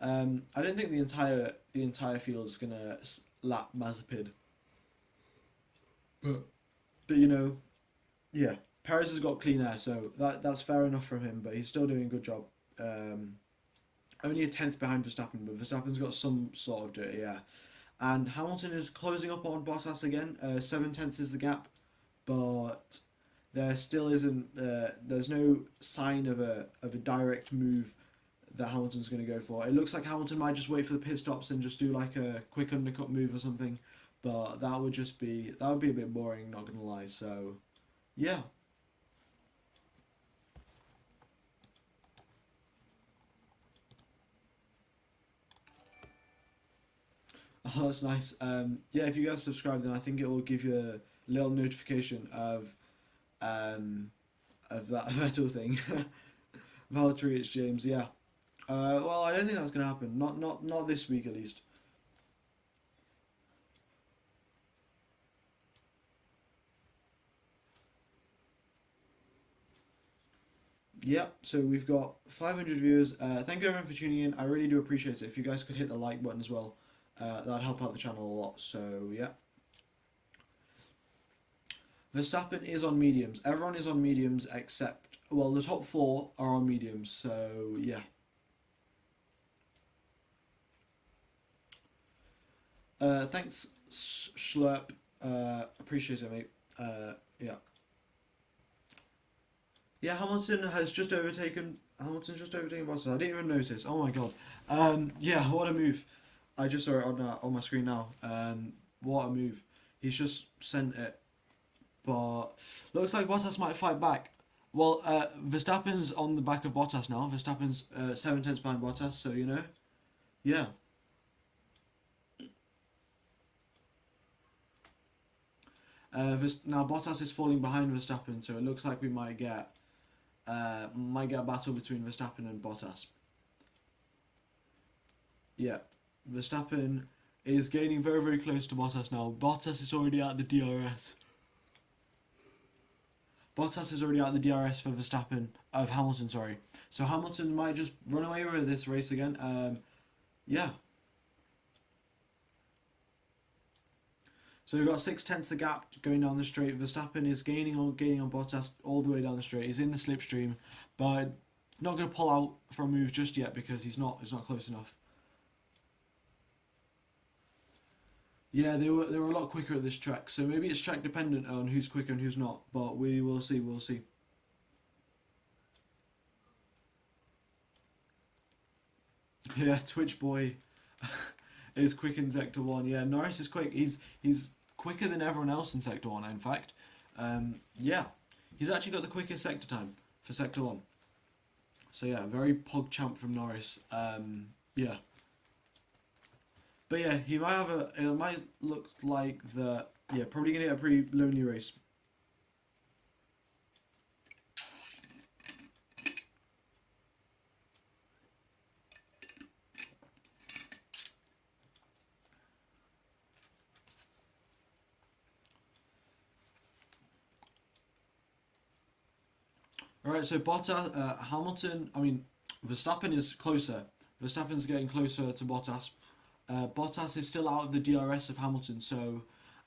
I don't think the entire field is gonna lap Mazepin. But you know, yeah, Perez has got clean air, so that's fair enough from him. But he's still doing a good job. Only a tenth behind Verstappen, but Verstappen's got some sort of dirty air. And Hamilton is closing up on Bottas again. 7 tenths is the gap, but there still isn't. There's no sign of a direct move that Hamilton's going to go for. It looks like Hamilton might just wait for the pit stops and just do like a quick undercut move or something, but that would be a bit boring. Not gonna lie. So, yeah. Oh, that's nice. Yeah, if you guys subscribe, then I think it will give you a little notification of of that Vettel thing. Valtteri, it's James. Yeah. Well, I don't think that's gonna happen. Not this week at least. Yep, so we've got 500 viewers. Thank you everyone for tuning in. I really do appreciate it. If you guys could hit the like button as well, that'd help out the channel a lot. So, yeah. Verstappen is on mediums. Everyone is on mediums except, well, the top four are on mediums. So, yeah. Thanks, Schlurp. Appreciate it, mate. Yeah. Yeah, Hamilton's just overtaken Bottas. I didn't even notice. Oh my god. Yeah, what a move. I just saw it on my screen now. What a move. He's just sent it. But looks like Bottas might fight back. Well, Verstappen's on the back of Bottas now. Verstappen's 7 tenths behind Bottas, so you know. Yeah. Now Bottas is falling behind Verstappen, so it looks like we might get a battle between Verstappen and Bottas. Yeah, Verstappen is gaining very, very close to Bottas now. Bottas is already at the DRS. Bottas is already at the DRS for Hamilton, sorry. So Hamilton might just run away with this race again. Yeah. So we've got 6 tenths the gap going down the straight. Verstappen is gaining on Bottas all the way down the straight. He's in the slipstream, but not going to pull out for a move just yet because he's not close enough. Yeah, they were a lot quicker at this track, so maybe it's track dependent on who's quicker and who's not. But we will see. We'll see. Yeah, Twitch boy is quick in Sector 1. Yeah, Norris is quick. He's quicker than everyone else in Sector 1, in fact. Yeah, he's actually got the quickest sector time for Sector 1. So yeah, very pog champ from Norris. Yeah. But yeah, he might have it might look like yeah, probably going to get a pretty lonely race. Alright, so Verstappen is closer. Verstappen's getting closer to Bottas. Bottas is still out of the DRS of Hamilton,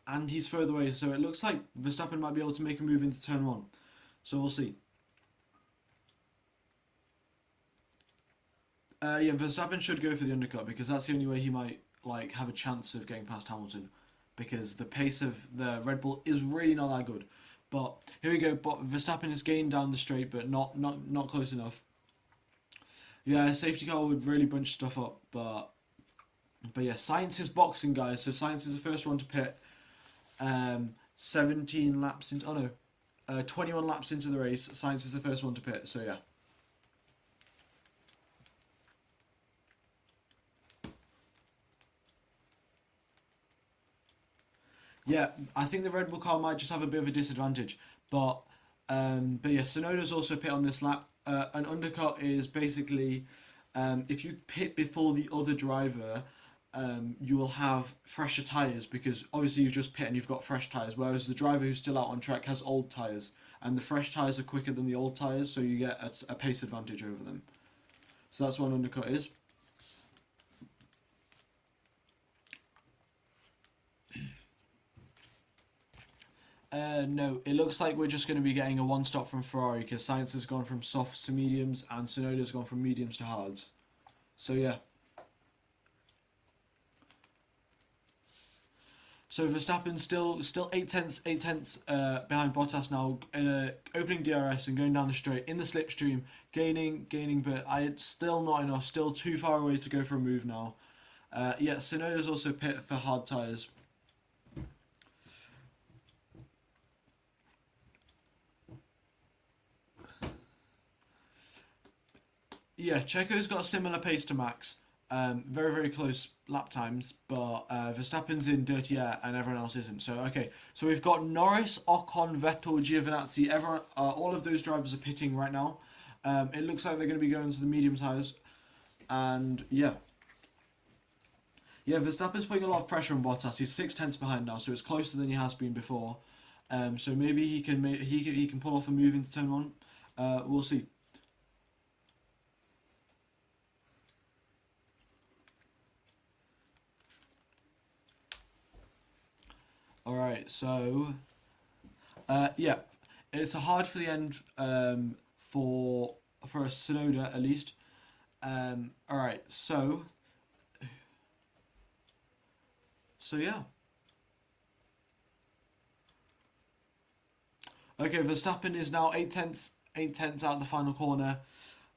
and he's further away, so it looks like Verstappen might be able to make a move into turn 1. So we'll see. Yeah, Verstappen should go for the undercut because that's the only way he might have a chance of getting past Hamilton, because the pace of the Red Bull is really not that good. But here we go. But Verstappen is gained down the straight, but not close enough. Yeah, safety car would really bunch stuff up, but yeah, Science is boxing, guys. So Science is the first one to pit. 17 laps into 21 laps into the race. Science is the first one to pit. So yeah. Yeah, I think the Red Bull car might just have a bit of a disadvantage, but yeah, Sonoda's also pit on this lap. An undercut is basically if you pit before the other driver, you will have fresher tyres because obviously you just pit and you've got fresh tyres, whereas the driver who's still out on track has old tyres, and the fresh tyres are quicker than the old tyres, so you get a pace advantage over them. So that's what an undercut is. No, it looks like we're just going to be getting a one stop from Ferrari because Sainz has gone from softs to mediums and Tsunoda's gone from mediums to hards. So yeah. So Verstappen's still 8 tenths behind Bottas now, opening DRS and going down the straight in the slipstream, gaining, but it's still not enough. Still too far away to go for a move now. Yeah, Tsunoda's also pit for hard tyres. Yeah, Checo's got a similar pace to Max. Very, very close lap times, but Verstappen's in dirty air and everyone else isn't. So, okay, so we've got Norris, Ocon, Vettel, Giovinazzi, everyone, all of those drivers are pitting right now. It looks like they're going to be going to the medium tyres, and yeah. Yeah, Verstappen's putting a lot of pressure on Bottas. He's 6 tenths behind now, so it's closer than he has been before. So maybe he can pull off a move into turn one. We'll see. All right, so yeah, it's a hard for the end for a Sonoda at least. All right, so yeah. Okay, Verstappen is now 8 tenths out of the final corner.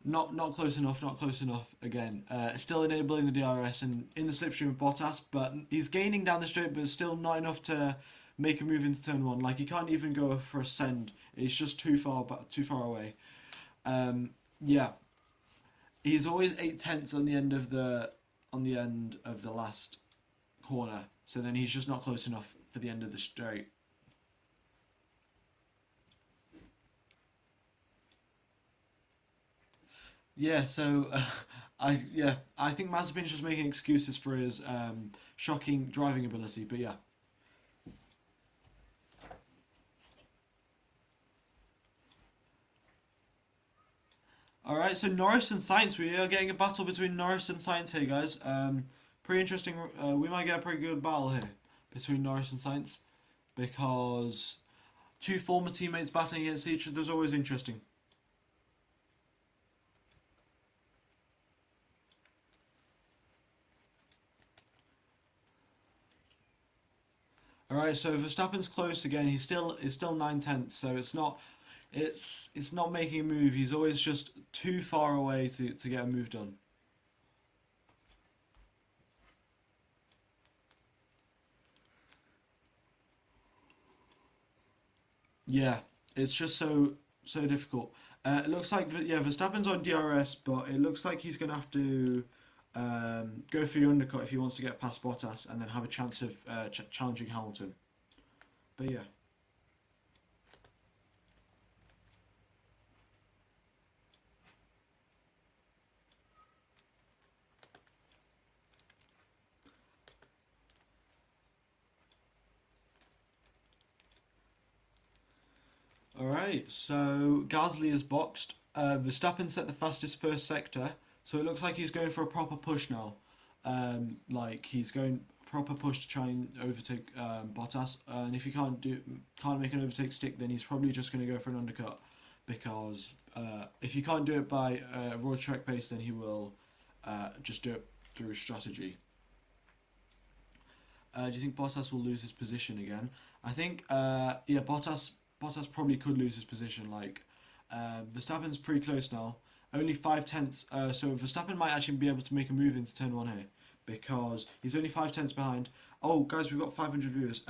Not close enough. Not close enough again. Still enabling the DRS and in the slipstream of Bottas, but he's gaining down the straight, but still not enough to make a move into turn one. Like he can't even go for a send. It's just too far away. Yeah, he's always 8 tenths on the end of the last corner. So then he's just not close enough for the end of the straight. Yeah, so I think Mazepin's just making excuses for his shocking driving ability, but yeah. All right, so Norris and Sainz, we are getting a battle between Norris and Sainz here, guys. Pretty interesting. We might get a pretty good battle here between Norris and Sainz because two former teammates battling against each other is always interesting. All right, so Verstappen's close again. It's still 9 tenths, so it's not making a move. He's always just too far away to get a move done. Yeah, it's just so difficult. It looks like yeah, Verstappen's on DRS, but it looks like he's gonna have to go for the undercut if he wants to get past Bottas and then have a chance of challenging Hamilton. But yeah. Alright, so Gasly is boxed. Verstappen set the fastest first sector, so it looks like he's going for a proper push now. Like he's going proper push to try and overtake Bottas, and if he can't make an overtake stick, then he's probably just going to go for an undercut, because if he can't do it by raw track pace, then he will just do it through strategy. Do you think Bottas will lose his position again? I think yeah, Bottas probably could lose his position. Like Verstappen's pretty close now, only 5 tenths. So Verstappen might actually be able to make a move into turn one here because he's only 5 tenths behind. Oh, guys, we've got 500 viewers.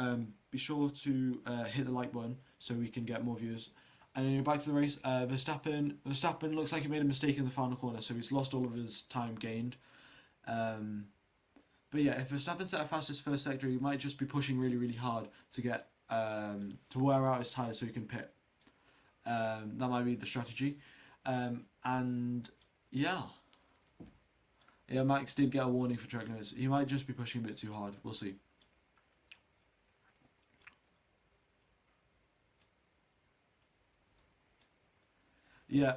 Be sure to hit the like button so we can get more views. And then back to the race. Verstappen looks like he made a mistake in the final corner, so he's lost all of his time gained. Um, but yeah, if Verstappen set a fastest first sector, he might just be pushing really, really hard to get to wear out his tyres so he can pit. That might be the strategy. And yeah, Max did get a warning for track limits. He might just be pushing a bit too hard. We'll see. Yeah,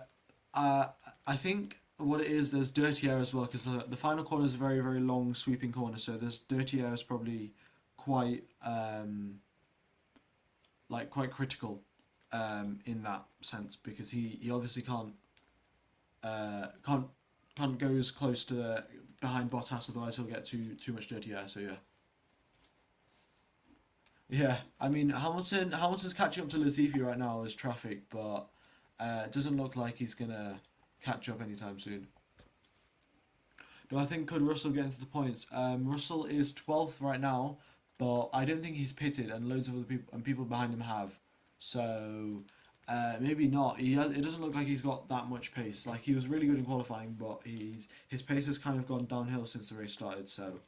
I think what it is, there's dirty air as well because the final corner is a very, very long sweeping corner, so there's dirty air is probably quite quite critical in that sense because he obviously uh, can't can't go as close to behind Bottas, otherwise he'll get too much dirty air. So yeah, yeah. I mean Hamilton's catching up to Latifi right now as traffic, but it doesn't look like he's gonna catch up anytime soon. Do I think could Russell get into the points? Russell is 12th right now, but I don't think he's pitted, and loads of other people behind him have. So Maybe not. It doesn't look like he's got that much pace. Like he was really good in qualifying, but his pace has kind of gone downhill since the race started. So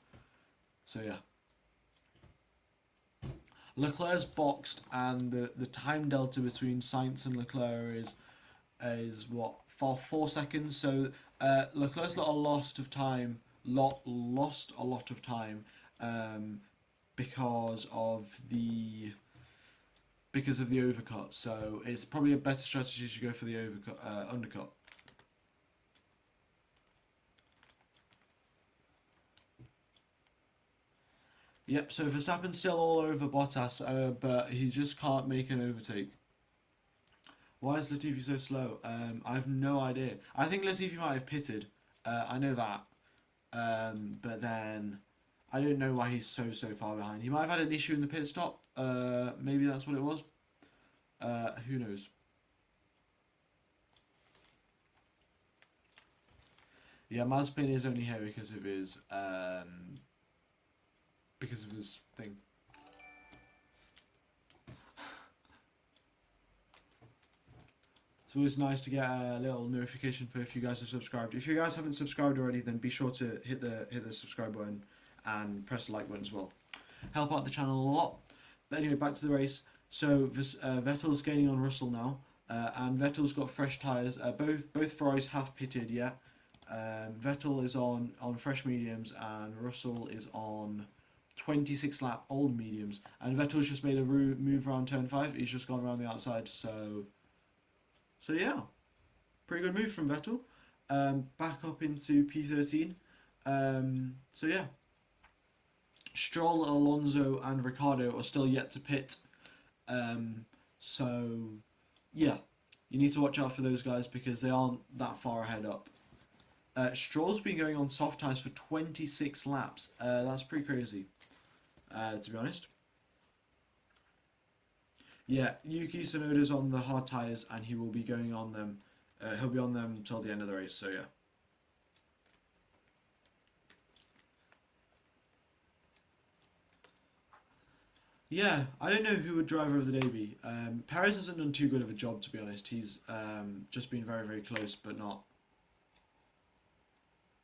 yeah. Leclerc's boxed, and the time delta between Sainz and Leclerc is what, 4 seconds. So Leclerc's got a lost of time, lost a lot of time, um, because of the overcut. So it's probably a better strategy to go for the undercut. Yep, so Verstappen's still all over Bottas, but he just can't make an overtake. Why is Latifi so slow? I have no idea. I think Latifi might have pitted. I know that. But then I don't know why he's so far behind. He might have had an issue in the pit stop. Maybe that's what it was. Who knows? Yeah, Mazepin is only here because of his thing. It's always nice to get a little notification for if you guys have subscribed. If you guys haven't subscribed already, then be sure to hit the subscribe button and press the like button as well. Help out the channel a lot. But anyway, back to the race. So Vettel's gaining on Russell now, and Vettel's got fresh tyres. Both Ferraris have pitted, yeah. Vettel is on fresh mediums, and Russell is on 26 lap old mediums. And Vettel's just made a move around turn 5. He's just gone around the outside, so yeah, pretty good move from Vettel. Back up into P13. So yeah, Stroll, Alonso, and Ricciardo are still yet to pit. So yeah, you need to watch out for those guys because they aren't that far ahead up. Stroll's been going on soft tyres for 26 laps. That's pretty crazy, to be honest. Yeah, Yuki Tsunoda's on the hard tyres and he will be going on them. He'll be on them till the end of the race, so yeah. Yeah, I don't know who would driver of the day be. Perez hasn't done too good of a job, to be honest. He's just been very close, but not.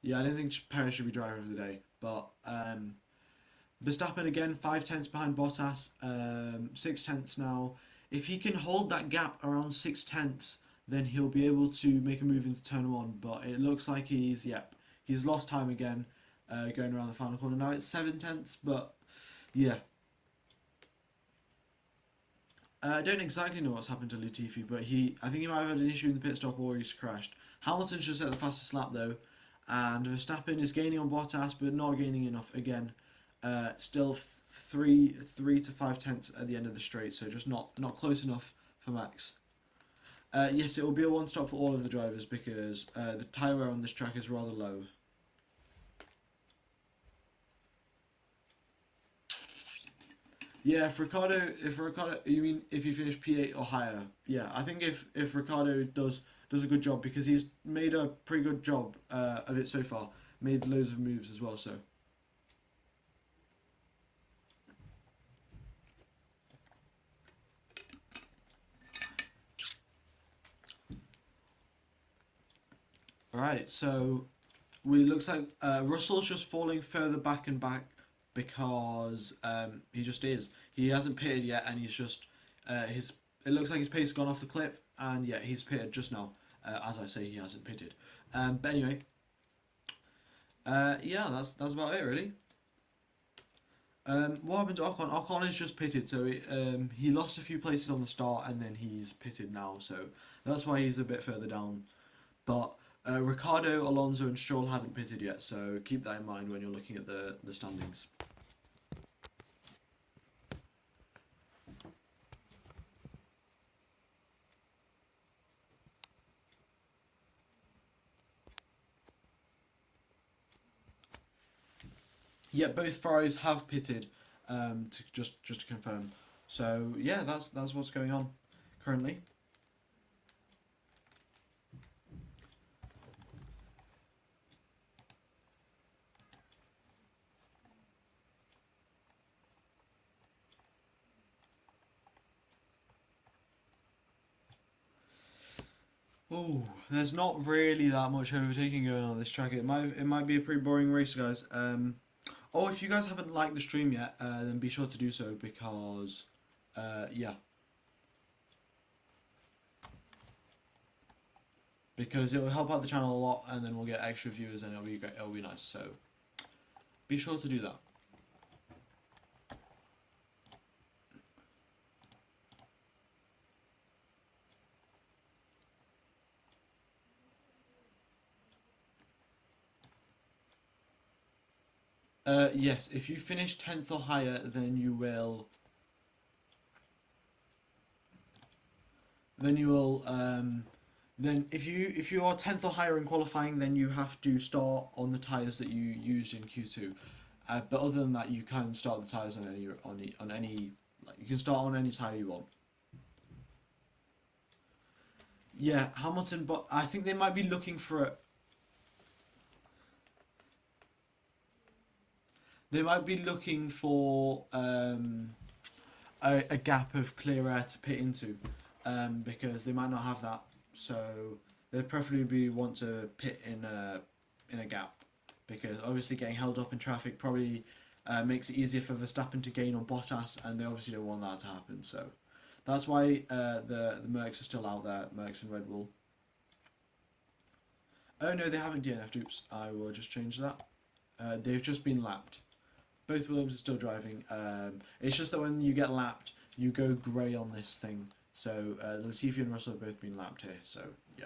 Yeah, I don't think Perez should be driver of the day, but Verstappen again, 5 tenths behind Bottas, 6 tenths now. If he can hold that gap around 6 tenths, then he'll be able to make a move into turn 1. But it looks like he's lost time again, going around the final corner. Now it's 7 tenths, but yeah. I don't exactly know what's happened to Latifi, but I think he might have had an issue in the pit stop or he's crashed. Hamilton's just at the fastest lap though, and Verstappen is gaining on Bottas, but not gaining enough again. Still 3 to 5 tenths at the end of the straight, so just not close enough for Max. Yes, it will be a one stop for all of the drivers because the tyre wear on this track is rather low. Yeah, if Ricciardo, you mean if you finish P8 or higher? Yeah, I think if Ricciardo does a good job because he's made a pretty good job of it so far, made loads of moves as well, so. Alright, so looks like Russell's just falling further back and back because he just is. He hasn't pitted yet, and he's just it looks like his pace has gone off the cliff, and yeah, he's pitted just now. As I say, he hasn't pitted. But anyway, yeah, that's about it really. What happened to Ocon? Ocon is just pitted, so he lost a few places on the start, and then he's pitted now, so that's why he's a bit further down. But Ricciardo, Alonso, and Stroll haven't pitted yet, so keep that in mind when you're looking at the standings. Yeah, both Ferraris have pitted, just to confirm. So yeah, that's what's going on currently. Oh, there's not really that much overtaking going on this track. It might be a pretty boring race, guys. Oh, if you guys haven't liked the stream yet, then be sure to do so because, yeah, because it will help out the channel a lot, and then we'll get extra viewers, and it'll be great. It'll be nice. So be sure to do that. Yes, if you finish 10th or higher, then you will. Then you will. Then if you are 10th or higher in qualifying, then you have to start on the tires that you used in Q2. But other than that, you can start the tires on any like you can start on any tire you want. Yeah, Hamilton, but I think they might be looking for a. They might be looking for a gap of clear air to pit into, because they might not have that. So they'd preferably want to pit in a gap, because obviously getting held up in traffic probably makes it easier for Verstappen to gain on Bottas, and they obviously don't want that to happen. So that's why the Mercs are still out there, Mercs and Red Bull. Oh no, they haven't DNF'd. Oops, I will just change that. They've just been lapped. Both Williams are still driving. It's just that when you get lapped, you go grey on this thing. So Latifi and Russell have both been lapped here. So yeah.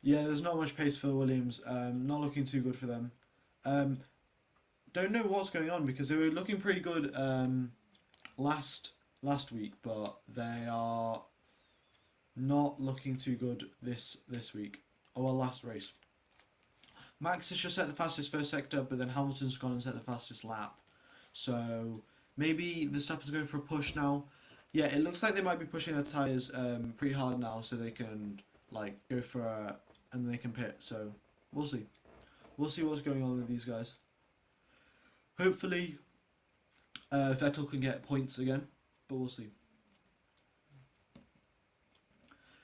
Yeah, there's not much pace for Williams. Not looking too good for them. Um, don't know what's going on because they were looking pretty good last week, but they are not looking too good this week. Oh well, last race. Max has just set the fastest first sector, but then Hamilton's gone and set the fastest lap. So maybe Verstappen's going for a push now. Yeah, it looks like they might be pushing their tyres pretty hard now, so they can like go for a and they can pit. So we'll see. We'll see what's going on with these guys. Hopefully, Vettel can get points again, but we'll see.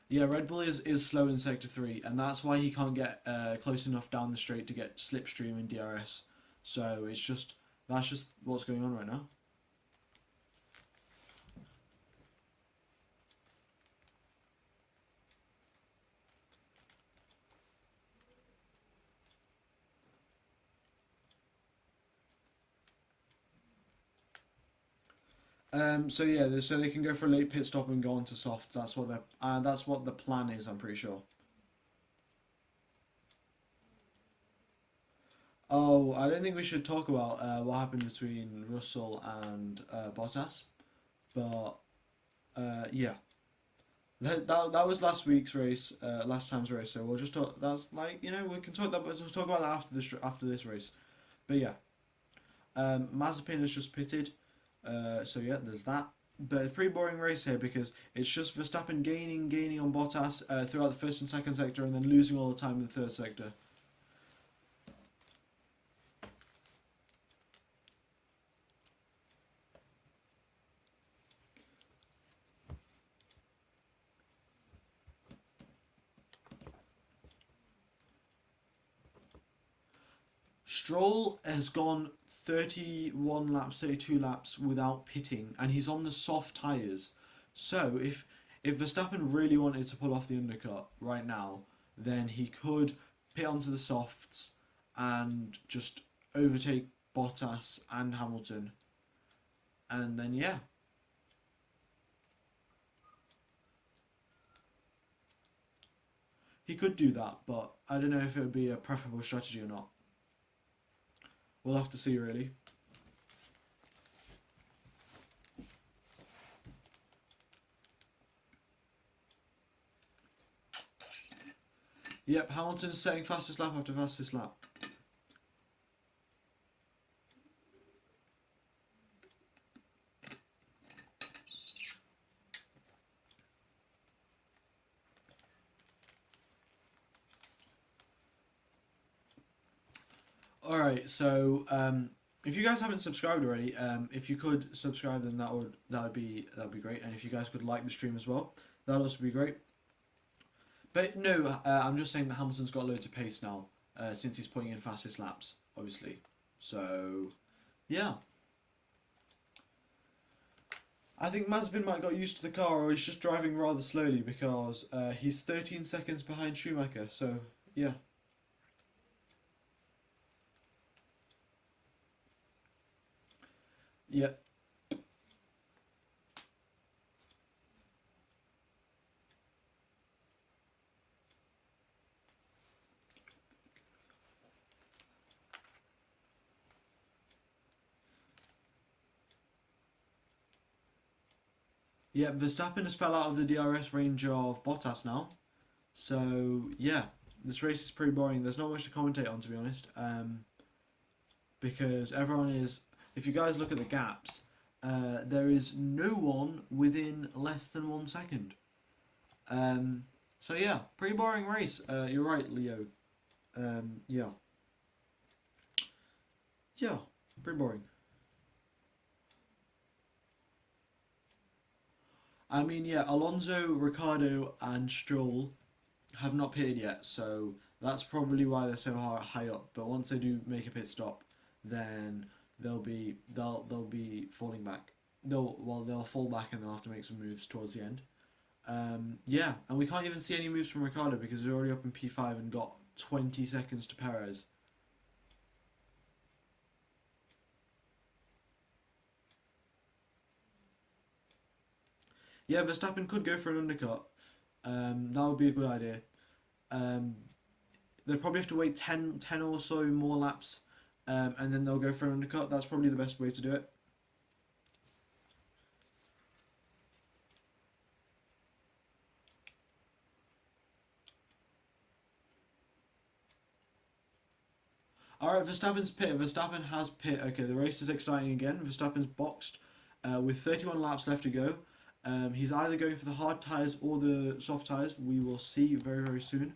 Yeah, Red Bull is slow in Sector 3, and that's why he can't get close enough down the straight to get slipstream in DRS. So that's just what's going on right now. So yeah, so they can go for a late pit stop and go on to soft. That's what the plan is. I'm pretty sure. Oh, I don't think we should talk about what happened between Russell and Bottas, but yeah, that was last week's race, last time's race. So we'll just talk. That's like we can talk that, but we'll talk about that after this race. But yeah, Mazepin has just pitted. So yeah, there's that. But it's a pretty boring race here because it's just Verstappen gaining on Bottas throughout the first and second sector, and then losing all the time in the third sector. Stroll has gone 31 laps, 32 laps without pitting, and he's on the soft tyres. So if Verstappen really wanted to pull off the undercut right now, then he could pit onto the softs and just overtake Bottas and Hamilton. And then yeah. He could do that, but I don't know if it would be a preferable strategy or not. We'll have to see, really. Yep, Hamilton's setting fastest lap after fastest lap. Alright, so if you guys haven't subscribed already, if you could subscribe, then that would be great. And if you guys could like the stream as well, that'd also be great. But no, I'm just saying that Hamilton's got loads of pace now, since he's putting in fastest laps, obviously. So, yeah. I think Mazepin might have got used to the car, or he's just driving rather slowly because he's 13 seconds behind Schumacher. So, yeah. Yeah. Yeah, Verstappen has fell out of the DRS range of Bottas now. So, yeah, this race is pretty boring. There's not much to commentate on, to be honest. Because everyone is... If you guys look at the gaps, there is no one within less than 1 second. So, yeah, pretty boring race. You're right, Leo. Yeah. Yeah, pretty boring. I mean, yeah, Alonso, Ricardo, and Stroll have not pitted yet, so that's probably why they're so high up. But once they do make a pit stop, then they'll be falling back. They'll fall back and they'll have to make some moves towards the end. Yeah, and we can't even see any moves from Ricardo because he's already up in P5 and got 20 seconds to Perez. Yeah, Verstappen could go for an undercut. That would be a good idea. They'll probably have to wait 10 or so more laps, and then they'll go for an undercut. That's probably the best way to do it. Alright, Verstappen's pit. Verstappen has pit. Okay, the race is exciting again. Verstappen's boxed with 31 laps left to go. He's either going for the hard tyres or the soft tyres. We will see very, very soon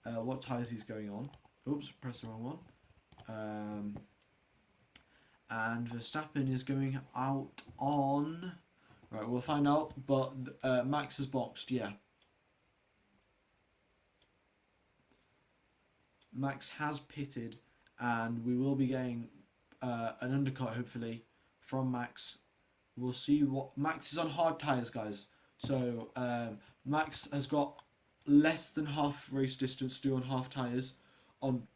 what tyres he's going on. Oops, pressed the wrong one. And Verstappen is going out on... Right, we'll find out, but Max is boxed, yeah. Max has pitted, and we will be getting an undercut, hopefully, from Max. We'll see what... Max is on hard tyres, guys. So, Max has got less than half race distance to do on half tyres. On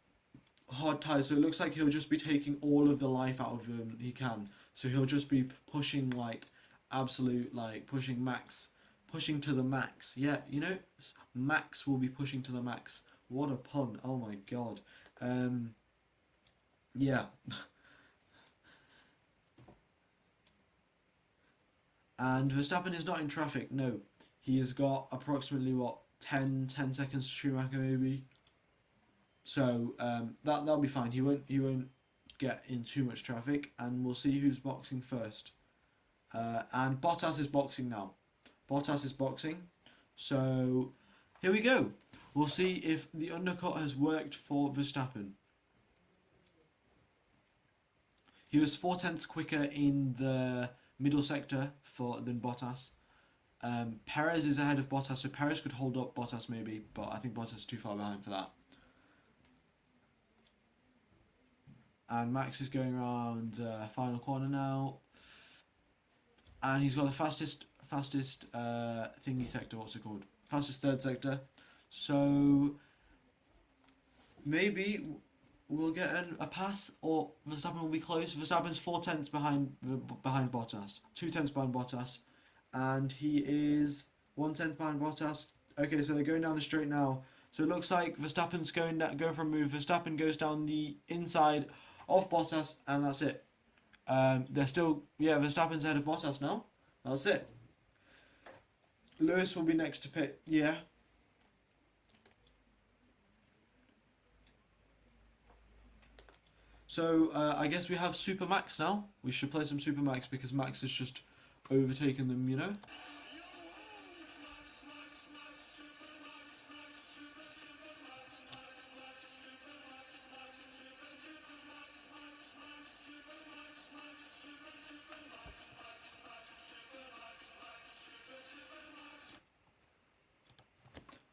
hard tyres, so it looks like he'll just be taking all of the life out of him he can. So he'll just be pushing, like, absolute, like, pushing Max, pushing to the max. Yeah, you know, Max will be pushing to the max. What a pun, oh my god. Yeah. And Verstappen is not in traffic, no. He has got approximately, what, 10 seconds to Schumacher maybe. So that'll be fine. He won't get in too much traffic, and we'll see who's boxing first. And Bottas is boxing now. Bottas is boxing. So here we go. We'll see if the undercut has worked for Verstappen. He was 4/10 quicker in the middle sector than Bottas. Perez is ahead of Bottas, so Perez could hold up Bottas maybe, but I think Bottas is too far behind for that. And Max is going around the final corner now. And he's got the fastest thingy sector, what's it called? Fastest third sector. So maybe we'll get a pass, or Verstappen will be close. Verstappen's 4/10 behind Bottas, 2/10 behind Bottas, and he is 1/10 behind Bottas. Okay, so they're going down the straight now. So it looks like Verstappen's going for a move. Verstappen goes down the inside of Bottas, and that's it. They're still, yeah, Verstappen's ahead of Bottas now. That's it. Lewis will be next to pit, yeah. So I guess we have Super Max now. We should play some Super Max because Max has just overtaken them, you know?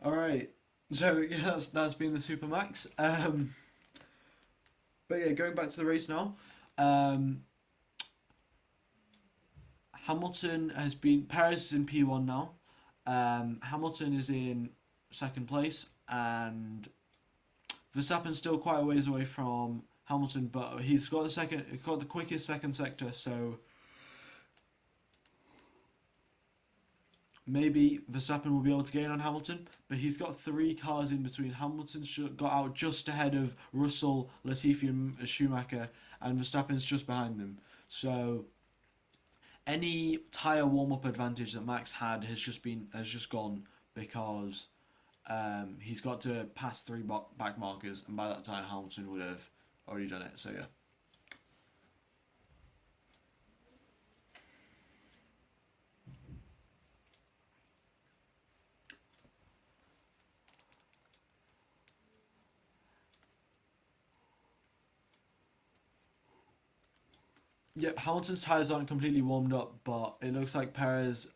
Alright, so yeah, that's been the Super Max. But yeah, going back to the race now. Um, Hamilton has been. Perez is in P1 now. Hamilton is in second place, and Verstappen's still quite a ways away from Hamilton, but he's got the quickest second sector, so maybe Verstappen will be able to gain on Hamilton, but he's got three cars in between. Hamilton's got out just ahead of Russell, Latifi, and Schumacher, and Verstappen's just behind them. So any tyre warm up advantage that Max had has just gone because he's got to pass three back markers, and by that time Hamilton would have already done it. So yeah. Yep, Hamilton's tyres aren't completely warmed up, but it looks like Perez.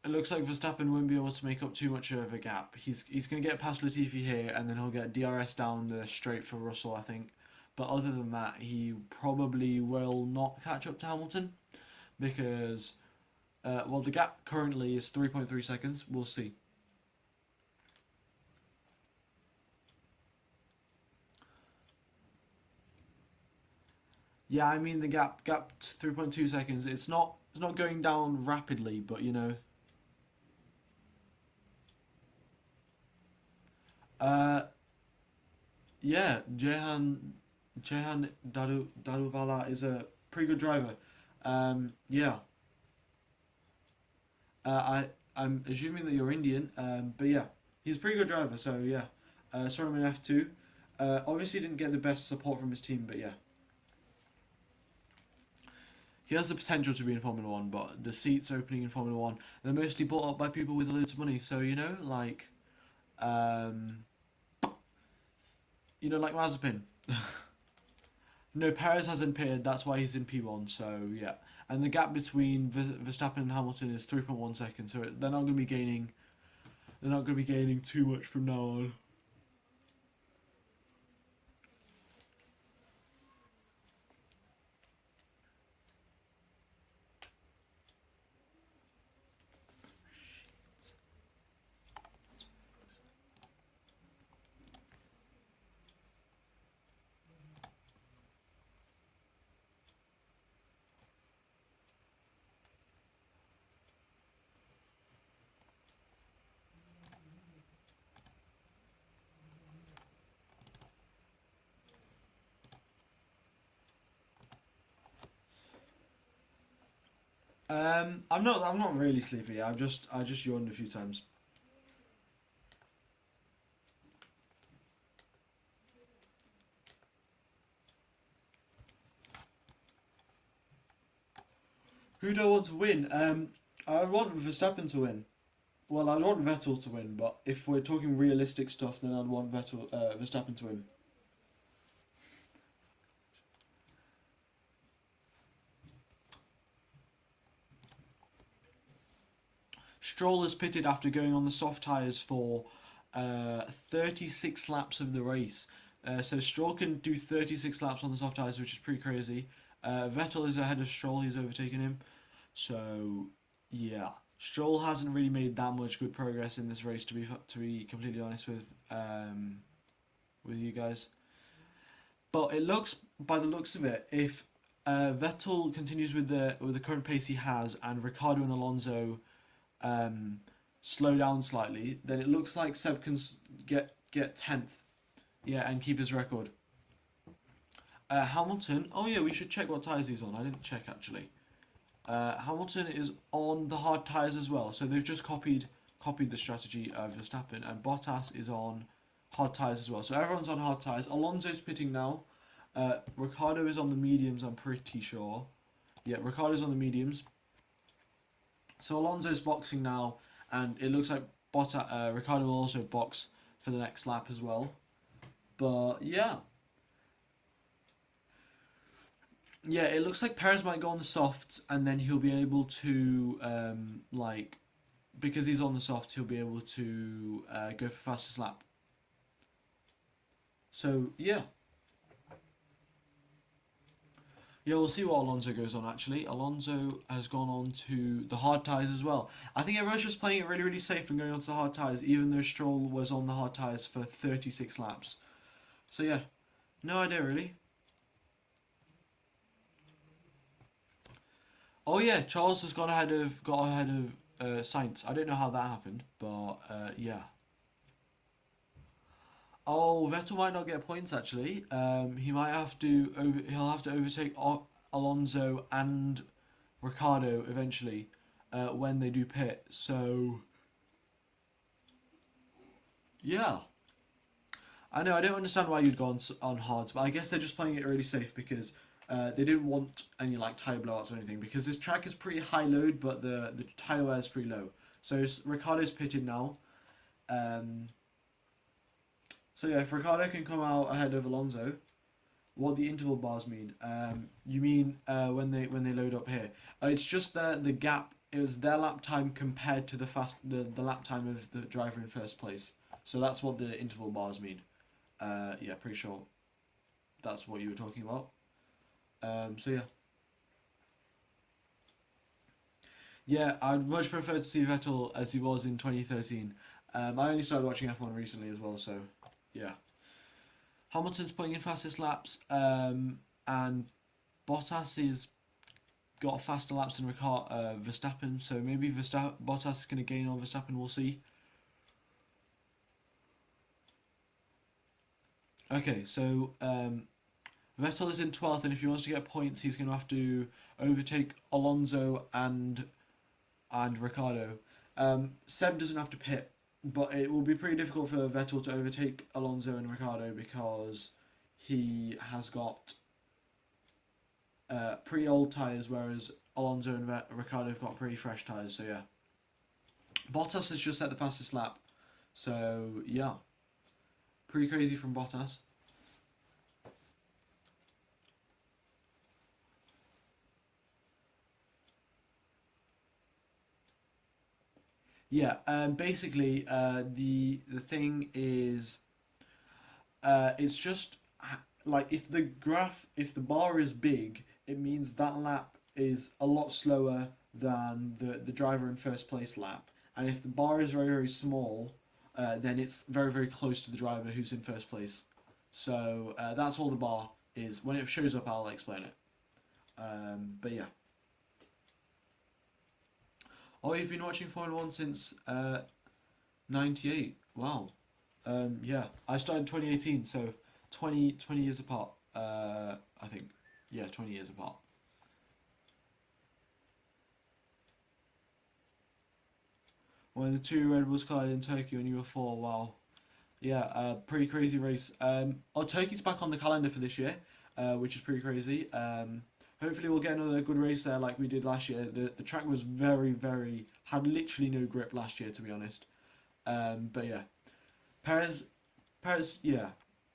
It looks like Verstappen won't be able to make up too much of a gap. He's going to get past Latifi here, and then he'll get DRS down the straight for Russell, I think. But other than that, he probably will not catch up to Hamilton because, well, the gap currently is 3.3 seconds. We'll see. Yeah, I mean the gap 3.2 seconds. It's not going down rapidly, but you know. Uh, yeah, Jehan Daruvala is a pretty good driver. Yeah, I'm assuming that you're Indian. But yeah, he's a pretty good driver. So yeah, saw him in F2. Obviously didn't get the best support from his team, but yeah, he has the potential to be in Formula One. But the seats opening in Formula One, they're mostly bought up by people with loads of money. So you know, um, like Mazepin. No, Perez hasn't appeared. That's why he's in P1. So yeah, and the gap between Verstappen and Hamilton is 3.1 seconds. So they're not going to be gaining. They're not going to be gaining too much from now on. I'm not. I'm not really sleepy. I just yawned a few times. Who do I want to win? I want Verstappen to win. Well, I want Vettel to win, but if we're talking realistic stuff, then I'd want Verstappen to win. Stroll has pitted after going on the soft tyres for 36 laps of the race. So Stroll can do 36 laps on the soft tyres, which is pretty crazy. Vettel is ahead of Stroll, he's overtaken him. So, yeah. Stroll hasn't really made that much good progress in this race, to be completely honest with you guys. But it looks, by the looks of it, if Vettel continues with the current pace he has, and Ricardo and Alonso um, slow down slightly, then it looks like Seb can get 10th, yeah, and keep his record. Hamilton, oh yeah, we should check what tyres he's on. I didn't check actually. Hamilton is on the hard tyres as well, so they've just copied the strategy of Verstappen, and Bottas is on hard tyres as well. So everyone's on hard tyres. Alonso's pitting now. Ricciardo is on the mediums, I'm pretty sure. Yeah, Ricciardo's on the mediums. So Alonso's boxing now, and it looks like Ricciardo will also box for the next lap as well. But yeah. Yeah, it looks like Perez might go on the softs, and then he'll be able to, because he's on the softs, he'll be able to go for fastest lap. So, yeah. Yeah, we'll see what Alonso goes on, actually. Alonso has gone on to the hard tyres as well. I think everyone's just playing it really, really safe and going on to the hard tyres, even though Stroll was on the hard tyres for 36 laps. So, yeah. No idea, really. Oh yeah, Charles has got ahead of Sainz. I don't know how that happened, but yeah. Oh, Vettel might not get points actually. He might have to he'll have to overtake Alonso and Ricardo eventually when they do pit. So yeah. I know I don't understand why you'd go on hards, but I guess they're just playing it really safe because they didn't want any like tire blowouts or anything because this track is pretty high load, but the tire wear is pretty low. So Ricardo's pitted now. So yeah, if Ricardo can come out ahead of Alonso, what the interval bars mean? You mean when they load up here? It's just the gap. It was their lap time compared to the lap time of the driver in first place. So that's what the interval bars mean. Yeah, pretty sure that's what you were talking about. So yeah. Yeah, I'd much prefer to see Vettel as he was in 2013. I only started watching F1 recently as well, so yeah. Hamilton's putting in fastest laps, and Bottas is got faster laps than Verstappen, so maybe Bottas is going to gain on Verstappen, we'll see. Okay, so Vettel is in 12th, and if he wants to get points, he's going to have to overtake Alonso and Ricciardo. Seb doesn't have to pit, but it will be pretty difficult for Vettel to overtake Alonso and Ricciardo because he has got pretty old tyres, whereas Alonso and Ricciardo have got pretty fresh tyres, so yeah. Bottas has just set the fastest lap, so yeah. Pretty crazy from Bottas. Yeah, basically, the thing is, it's just like if the bar is big, it means that lap is a lot slower than the driver in first place lap, and if the bar is very very small, then it's very very close to the driver who's in first place. So that's all the bar is. When it shows up, I'll explain it. But yeah. Oh, you've been watching Formula One since '98. Wow. Yeah, I started in 2018, so 20 years apart. I think. Yeah, 20 years apart. When the two Red Bulls collided in Turkey when you were four, wow. Yeah, pretty crazy race. Turkey's back on the calendar for this year, which is pretty crazy. Hopefully we'll get another good race there like we did last year. The track was had literally no grip last year, to be honest. But yeah, Perez, yeah.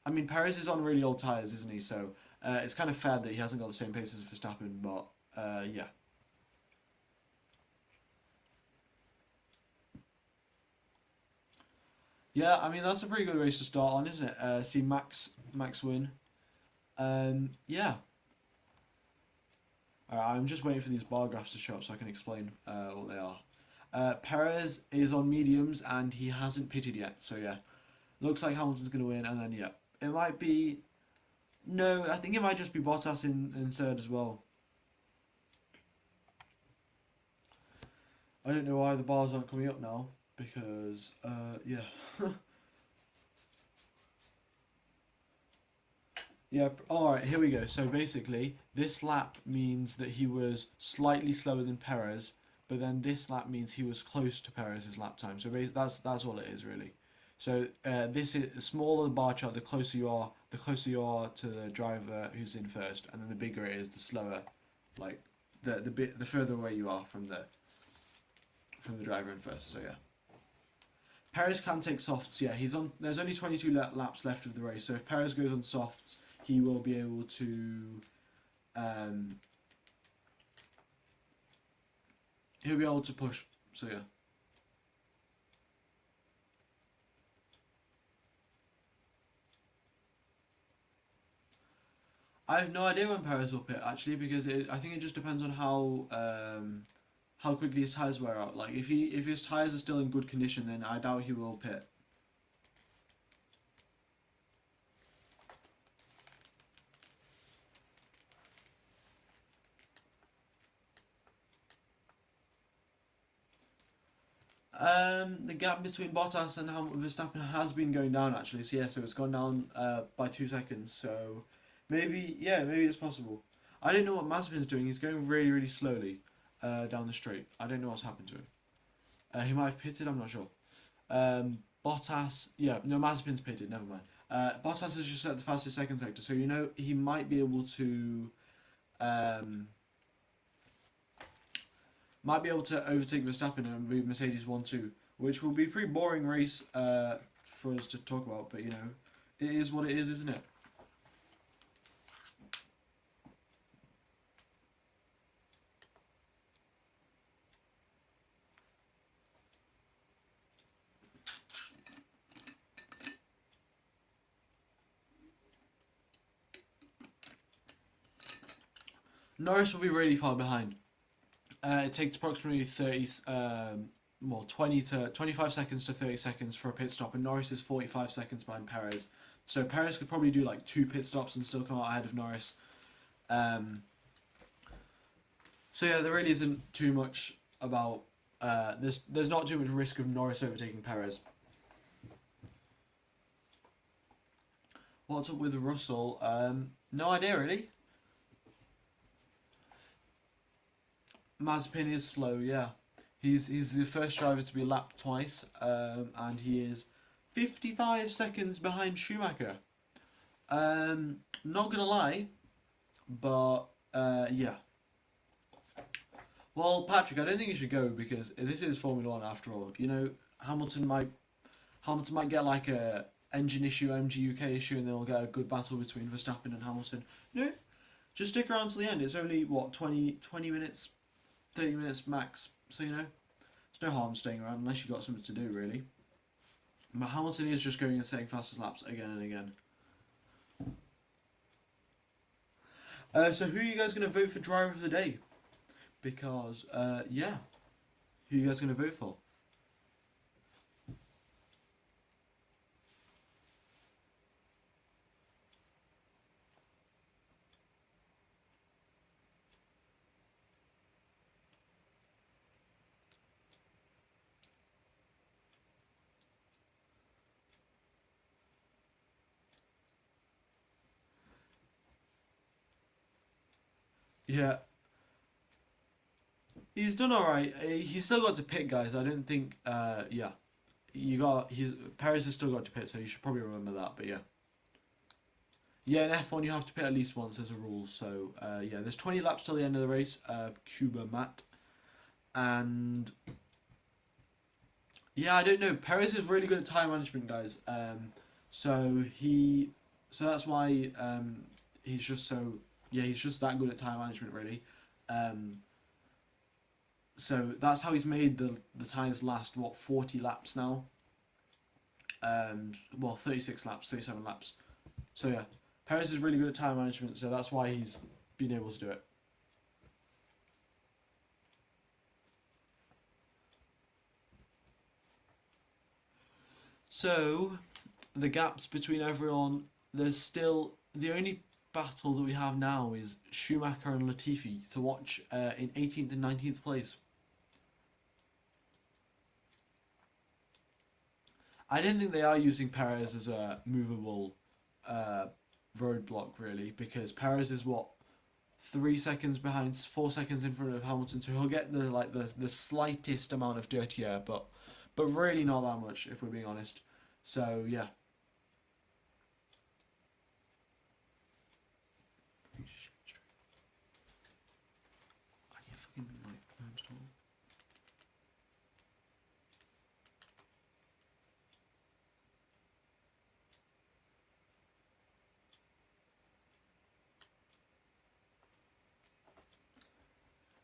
I mean, Perez is on really old tyres, isn't he? So it's kind of fair that he hasn't got the same pace as Verstappen, but yeah. Yeah, I mean, that's a pretty good race to start on, isn't it? See Max win. Yeah. Alright, I'm just waiting for these bar graphs to show up so I can explain what they are. Perez is on mediums and he hasn't pitted yet, so yeah. Looks like Hamilton's going to win, and then yeah. It might be... No, I think it might just be Bottas in third as well. I don't know why the bars aren't coming up now, because, yeah. Yeah, alright, here we go. So basically, this lap means that he was slightly slower than Perez, but then this lap means he was close to Perez's lap time. So that's all it is, really. So this is the smaller the bar chart, the closer you are to the driver who's in first, and then the bigger it is, the slower, like the further away you are from the driver in first. So yeah, Perez can take softs. Yeah, he's on. There's only 22 laps left of the race, so if Perez goes on softs, he will be able to. Um, he'll be able to push. So yeah. I have no idea when Perez will pit actually because I think it just depends on how quickly his tires wear out. Like if his tires are still in good condition, then I doubt he will pit. The gap between Bottas and Verstappen has been going down actually. So yeah, so it's gone down by 2 seconds. So maybe it's possible. I don't know what Mazepin's doing. He's going really really slowly down the straight. I don't know what's happened to him. He might have pitted. I'm not sure. Bottas, yeah, no, Mazepin's pitted. Never mind. Bottas has just set the fastest second sector, so you know he might be able to um, overtake Verstappen and move Mercedes 1-2, which will be a pretty boring race for us to talk about. But you know, it is what it is, isn't it? Norris will be really far behind. It takes approximately 20 to 25 seconds to 30 seconds for a pit stop, and Norris is 45 seconds behind Perez. So Perez could probably do like 2 pit stops and still come out ahead of Norris. So yeah, there really isn't too much about. There's not too much risk of Norris overtaking Perez. What's up with Russell? No idea really. Mazepin is slow, yeah. He's the first driver to be lapped twice, and he is 55 seconds behind Schumacher. Not gonna lie, but yeah. Well, Patrick, I don't think you should go because this is Formula One after all. You know, Hamilton might get like a engine issue, MG UK issue, and then we'll get a good battle between Verstappen and Hamilton. You know, just stick around till the end. It's only what 20 minutes, 30 minutes max. So you know, there's no harm staying around unless you've got something to do really. But Hamilton is just going and setting fastest laps again and again. So who are you guys going to vote for driver of the day? Because yeah, who are you guys going to vote for? Yeah, he's done all right. He's still got to pit, guys. I don't think. Yeah, Perez has still got to pit, so you should probably remember that. But yeah, yeah. In F1, you have to pit at least once as a rule. So yeah, there's 20 laps till the end of the race. Cuba Matt, and yeah, I don't know. Perez is really good at time management, guys. So he, so that's why he's just so yeah, he's just that good at time management, really. Um, so that's how he's made the tires last what 40 laps now. Well, 36 laps, 37 laps. So yeah, Perez is really good at time management, so that's why he's been able to do it. So the gaps between everyone, there's still the only battle that we have now is Schumacher and Latifi to watch in 18th and 19th place. I don't think they are using Perez as a movable uh, roadblock really because Perez is what 3 seconds behind, 4 seconds in front of Hamilton, so he'll get the slightest amount of dirty air, but really not that much if we're being honest. So yeah.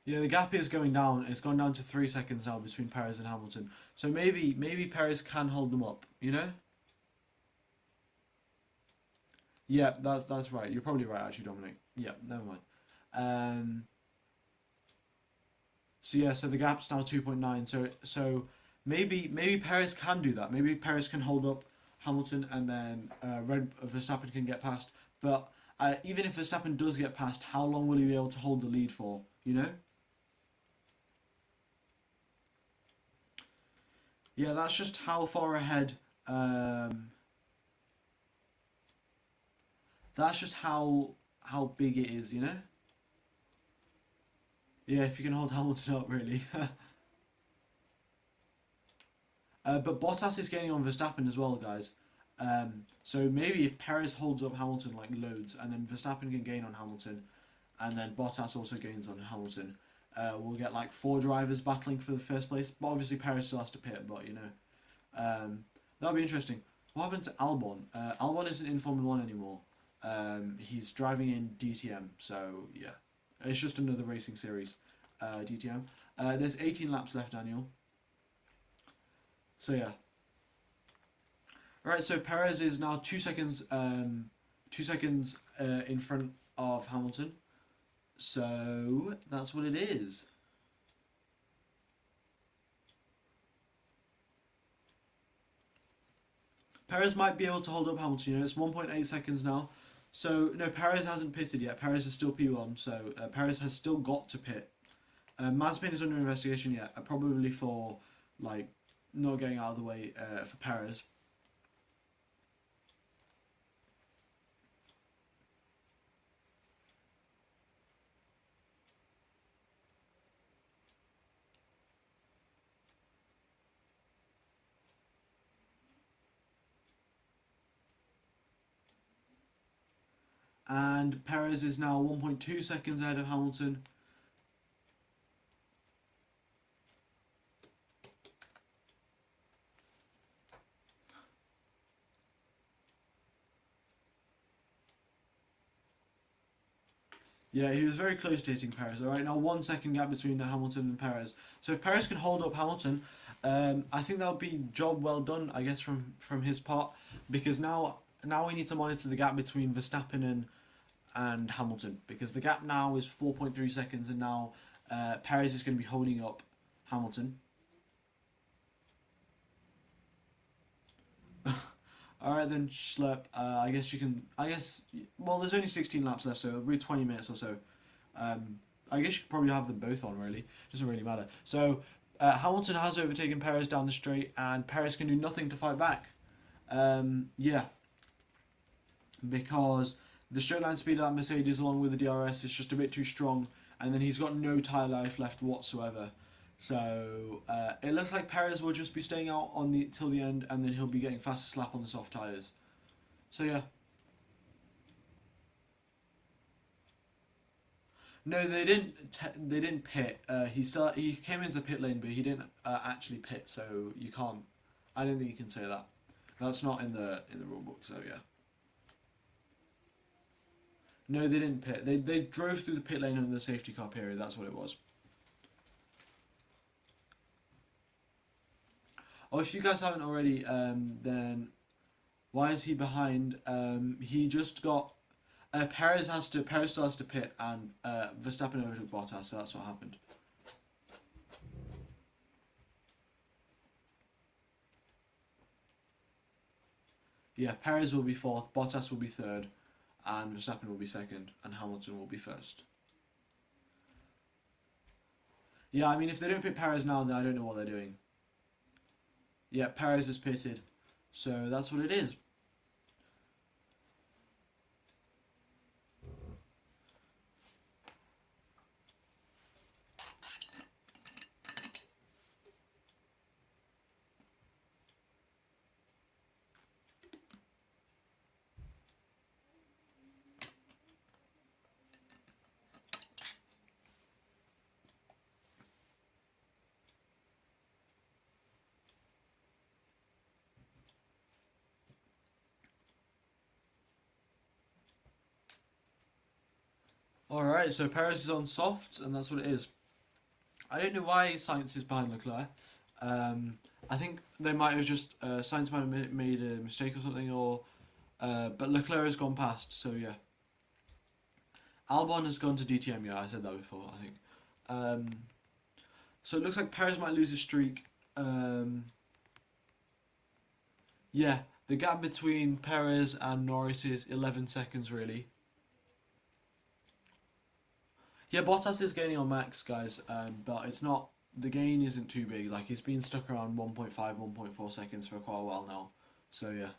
Yeah, the gap is going down. It's gone down to 3 seconds now between Perez and Hamilton. So maybe Perez can hold them up. You know? Yeah, that's right. You're probably right, actually, Dominic. Yeah, never mind. Um, so yeah, so the gap's now 2.9. So maybe Perez can do that. Maybe Perez can hold up Hamilton, and then Red Verstappen can get past. But even if Verstappen does get past, how long will he be able to hold the lead for? You know? Yeah, that's just how far ahead. That's just how big it is. You know? Yeah, if you can hold Hamilton up, really. But Bottas is gaining on Verstappen as well, guys. So maybe if Perez holds up Hamilton like loads, and then Verstappen can gain on Hamilton, and then Bottas also gains on Hamilton, we'll get like 4 drivers battling for the first place. But obviously Perez still has to pit, but you know, that'll be interesting. What happened to Albon? Albon isn't in Formula One anymore. He's driving in DTM, so yeah, it's just another racing series, DTM. There's 18 laps left, Daniel. So yeah. Right, so Perez is now 2 seconds, 2 seconds in front of Hamilton. So that's what it is. Perez might be able to hold up Hamilton. You know, it's 1.8 seconds now. So no, Perez hasn't pitted yet. Perez is still P1. So Perez has still got to pit. Mazepin is under investigation yet, probably for like not getting out of the way for Perez. And Perez is now 1.2 seconds ahead of Hamilton. Yeah, he was very close to hitting Perez. All right, now 1 second gap between Hamilton and Perez. So if Perez can hold up Hamilton, I think that'll be job well done, I guess, from his part, because now we need to monitor the gap between Verstappen and Hamilton, because the gap now is 4.3 seconds, and now Perez is going to be holding up Hamilton. All right then, Schlepp. I guess you can. I guess. Well, there's only 16 laps left, so it'll be 20 minutes or so. I guess you could probably have them both on. Really, doesn't really matter. So Hamilton has overtaken Perez down the straight, and Perez can do nothing to fight back. Yeah, because the straight line speed of that Mercedes, along with the DRS, is just a bit too strong, and then he's got no tyre life left whatsoever. So it looks like Perez will just be staying out on till the end, and then he'll be getting faster slap on the soft tyres. So yeah. No, they didn't. They didn't pit. He came into the pit lane, but he didn't actually pit. So you can't. I don't think you can say that. That's not in the rule book. So yeah. No, they didn't pit. They drove through the pit lane under the safety car period. That's what it was. Oh, if you guys haven't already, then why is he behind? He just got Perez still has to pit, and Verstappen overtook Bottas, so that's what happened. Yeah, Perez will be fourth, Bottas will be third, and Verstappen will be second, and Hamilton will be first. Yeah, I mean, if they don't pit Perez now, then I don't know what they're doing. Yeah, Perez is pitted, so that's what it is. Alright, so Perez is on softs, and that's what it is. I don't know why Sainz is behind Leclerc. I think they might have just Sainz might have made a mistake or something, or but Leclerc has gone past. So yeah, Albon has gone to DTM. Yeah, I said that before. I think. So it looks like Perez might lose his streak. Yeah, the gap between Perez and Norris is 11 seconds really. Yeah, Bottas is gaining on Max, guys, but it's not. The gain isn't too big. Like he's been stuck around 1.5, 1.4 seconds for quite a while now. So yeah.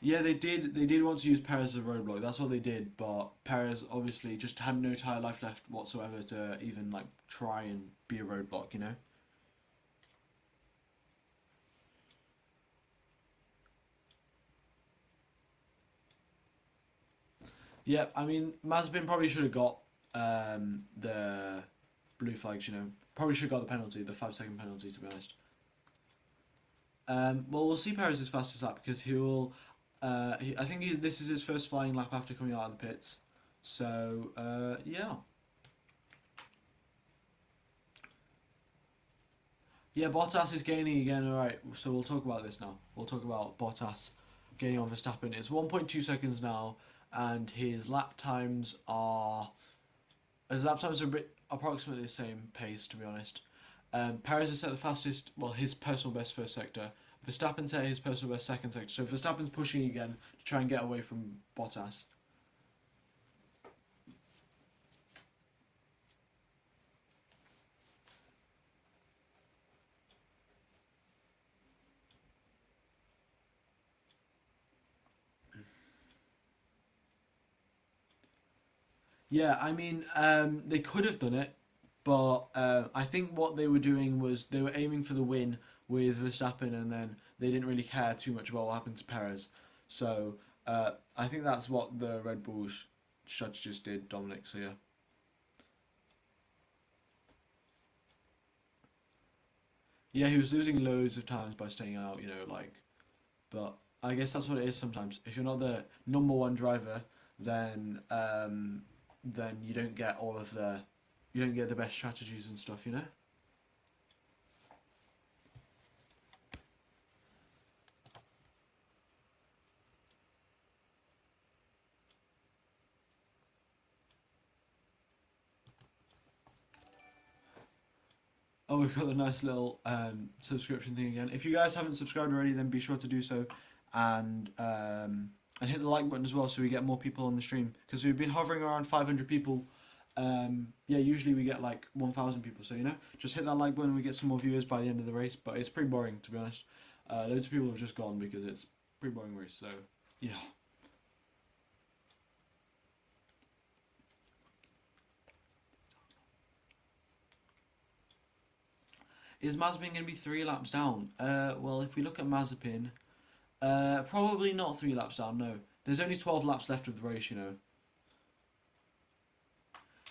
Yeah, they did. They did want to use Perez as a roadblock. That's what they did. But Perez obviously just had no tire life left whatsoever to even like try and be a roadblock. You know. Yeah, I mean Mazepin probably should have got the blue flags. You know, probably should have got the penalty, the 5 second penalty. To be honest. Well, we'll see Perez's fastest lap because he will. I think this is his first flying lap after coming out of the pits. So yeah. Yeah, Bottas is gaining again. All right, so we'll talk about this now. We'll talk about Bottas gaining on Verstappen. It's 1.2 seconds now, and his lap times are a bit approximately the same pace, to be honest. Perez has set the fastest, well, his personal best first sector. Verstappen set his personal best second sector. So Verstappen's pushing again to try and get away from Bottas. Yeah, I mean, they could have done it, but I think what they were doing was they were aiming for the win with Verstappen, and then they didn't really care too much about what happened to Perez. So I think that's what the Red Bull judge just did, Dominic. So yeah, yeah, he was losing loads of times by staying out. You know, like, but I guess that's what it is sometimes. If you're not the number one driver, then then you don't get you don't get the best strategies and stuff. You know. Oh, we've got the nice little subscription thing again. If you guys haven't subscribed already, then be sure to do so, and hit the like button as well, so we get more people on the stream. Because we've been hovering around 500 people. Yeah, usually we get like 1,000 people. So you know, just hit that like button, and we get some more viewers by the end of the race. But it's pretty boring, to be honest. Loads of people have just gone because it's a pretty boring race. So yeah. Is Mazepin going to be 3 laps down? Well, if we look at Mazepin, probably not 3 laps down. No, there's only 12 laps left of the race. You know.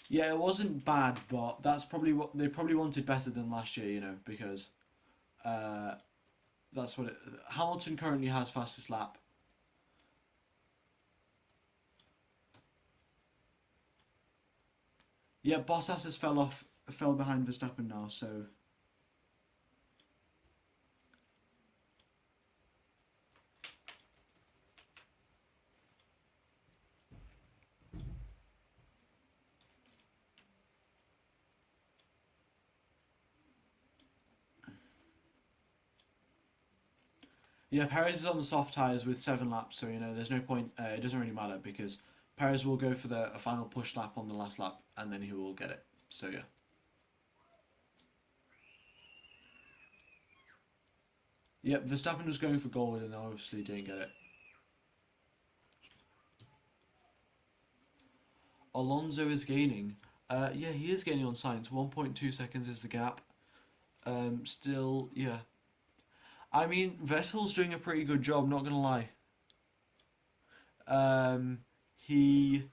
Yeah, it wasn't bad, but that's probably what they probably wanted better than last year. You know, because uh, that's what it. Hamilton currently has fastest lap. Yeah, Bottas has fell behind Verstappen now. So yeah, Perez is on the soft tires with 7 laps. So you know, there's no point. It doesn't really matter because Perez will go for a final push lap on the last lap, and then he will get it. So yeah. Yep, Verstappen was going for gold and obviously didn't get it. Alonso is gaining. Yeah, he is gaining on Sainz. 1.2 seconds is the gap. Still, yeah. I mean, Vettel's doing a pretty good job, not gonna lie. Um, he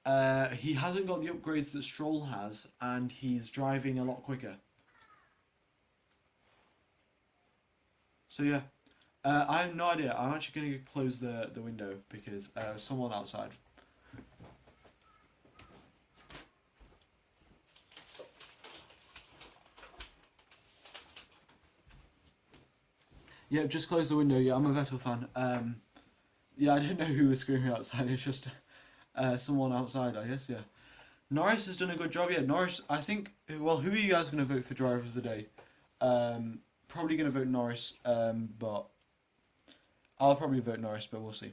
he hasn't got the upgrades that Stroll has, and he's driving a lot quicker. So yeah. I have no idea. I'm actually going to close the window because someone outside. Yeah, just close the window. Yeah, I'm a Vettel fan. Yeah, I didn't know who was screaming outside. It's just someone outside, I guess. Yeah, Norris has done a good job. Yeah, Norris. I think. Well, who are you guys going to vote for driver of the day? Probably going to vote Norris. But I'll probably vote Norris, but we'll see.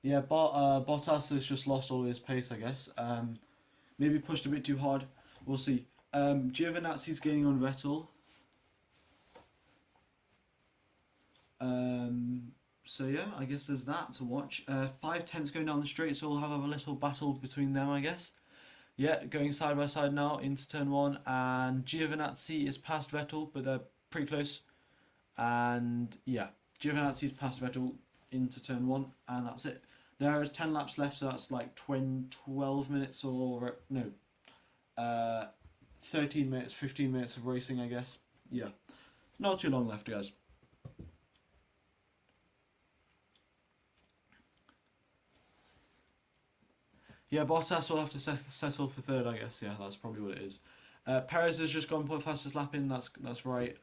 Yeah, Bottas has just lost all his pace, I guess. Maybe pushed a bit too hard. We'll see. Giovinazzi's gaining on Vettel. So yeah, I guess there's that to watch. 5 tenths going down the straight, so we'll have a little battle between them, I guess. Yeah, going side by side now into turn one, and Giovinazzi is past Vettel, but they're pretty close. And yeah, Giovinazzi's past Vettel into turn one, and that's it. There are 10 laps left, so that's like 12 minutes or no, 13 minutes, 15 minutes of racing, I guess. Yeah, not too long left, guys. Yeah, Bottas will have to settle for third, I guess. Yeah, that's probably what it is. Perez has just gone for fastest lap in. That's right.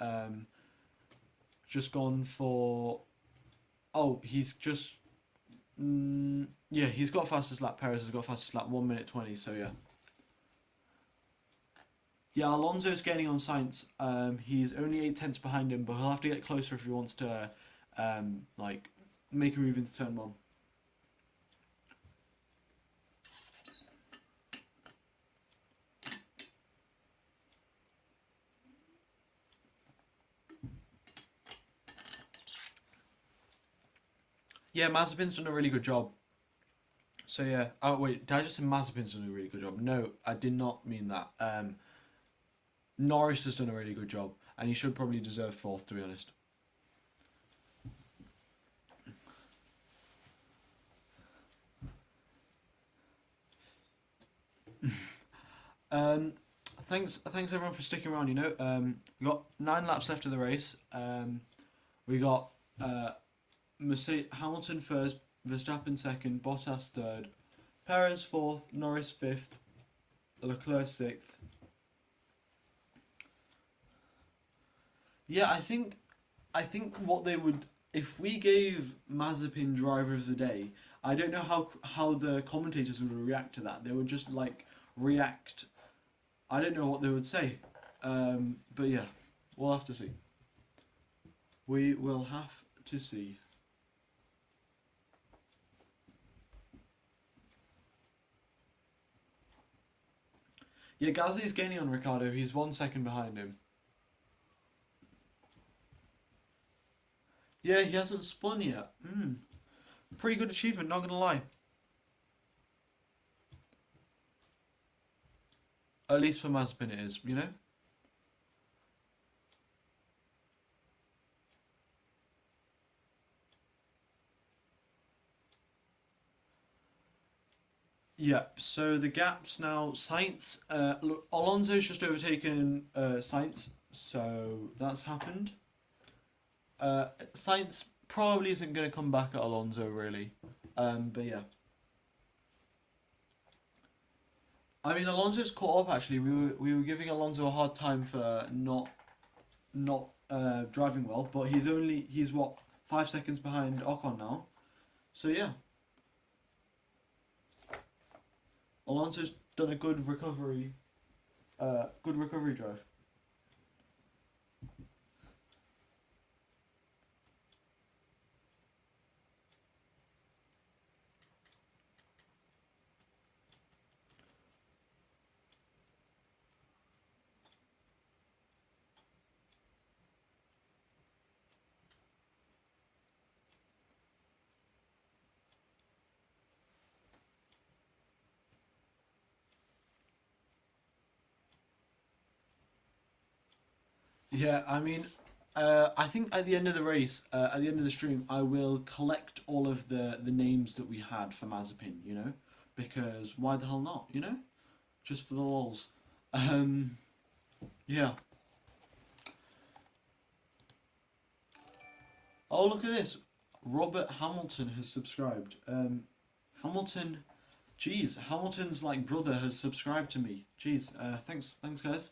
Just gone for. Oh, he's just. Yeah, he's got fastest lap. Perez has got fastest lap. 1 minute 20. So yeah. Yeah, Alonso's gaining on Sainz. He's only 8 tenths behind him, but he'll have to get closer if he wants to, like, make a move into turn one. Yeah, Mazepin's done a really good job. So yeah. Oh wait, did I just say Mazepin's done a really good job? No, I did not mean that. Norris has done a really good job, and he should probably deserve fourth, to be honest. Um, thanks everyone for sticking around. We got 9 laps left of the race. We got Hamilton first, Verstappen second, Bottas third, Perez fourth, Norris fifth, Leclerc sixth. Yeah, I think what they would, if we gave Mazepin driver of the day, I don't know how the commentators would react to that. They would just like react. I don't know what they would say. But yeah, we'll have to see. We will have to see. Yeah, Gasly's gaining on Ricardo. He's 1 second behind him. Yeah, he hasn't spun yet. Pretty good achievement, not gonna lie. At least for Mazepin it is. Yeah, so the gaps now, Sainz, look, Alonso's just overtaken Sainz, so that's happened. Sainz probably isn't going to come back at Alonso, really. But yeah. I mean, Alonso's caught up, actually. We were giving Alonso a hard time for not driving well, but he's what, 5 seconds behind Ocon now. So yeah. Alonso's done a good recovery drive. Yeah, I mean, I think at the end of the race, at the end of the stream, I will collect all of the names that we had for Mazepin, you know? Because why the hell not, you know? Just for the lols. Um, yeah. Oh, look at this. Robert Hamilton has subscribed. Hamilton, jeez, Hamilton's like brother has subscribed to me. Jeez, thanks guys.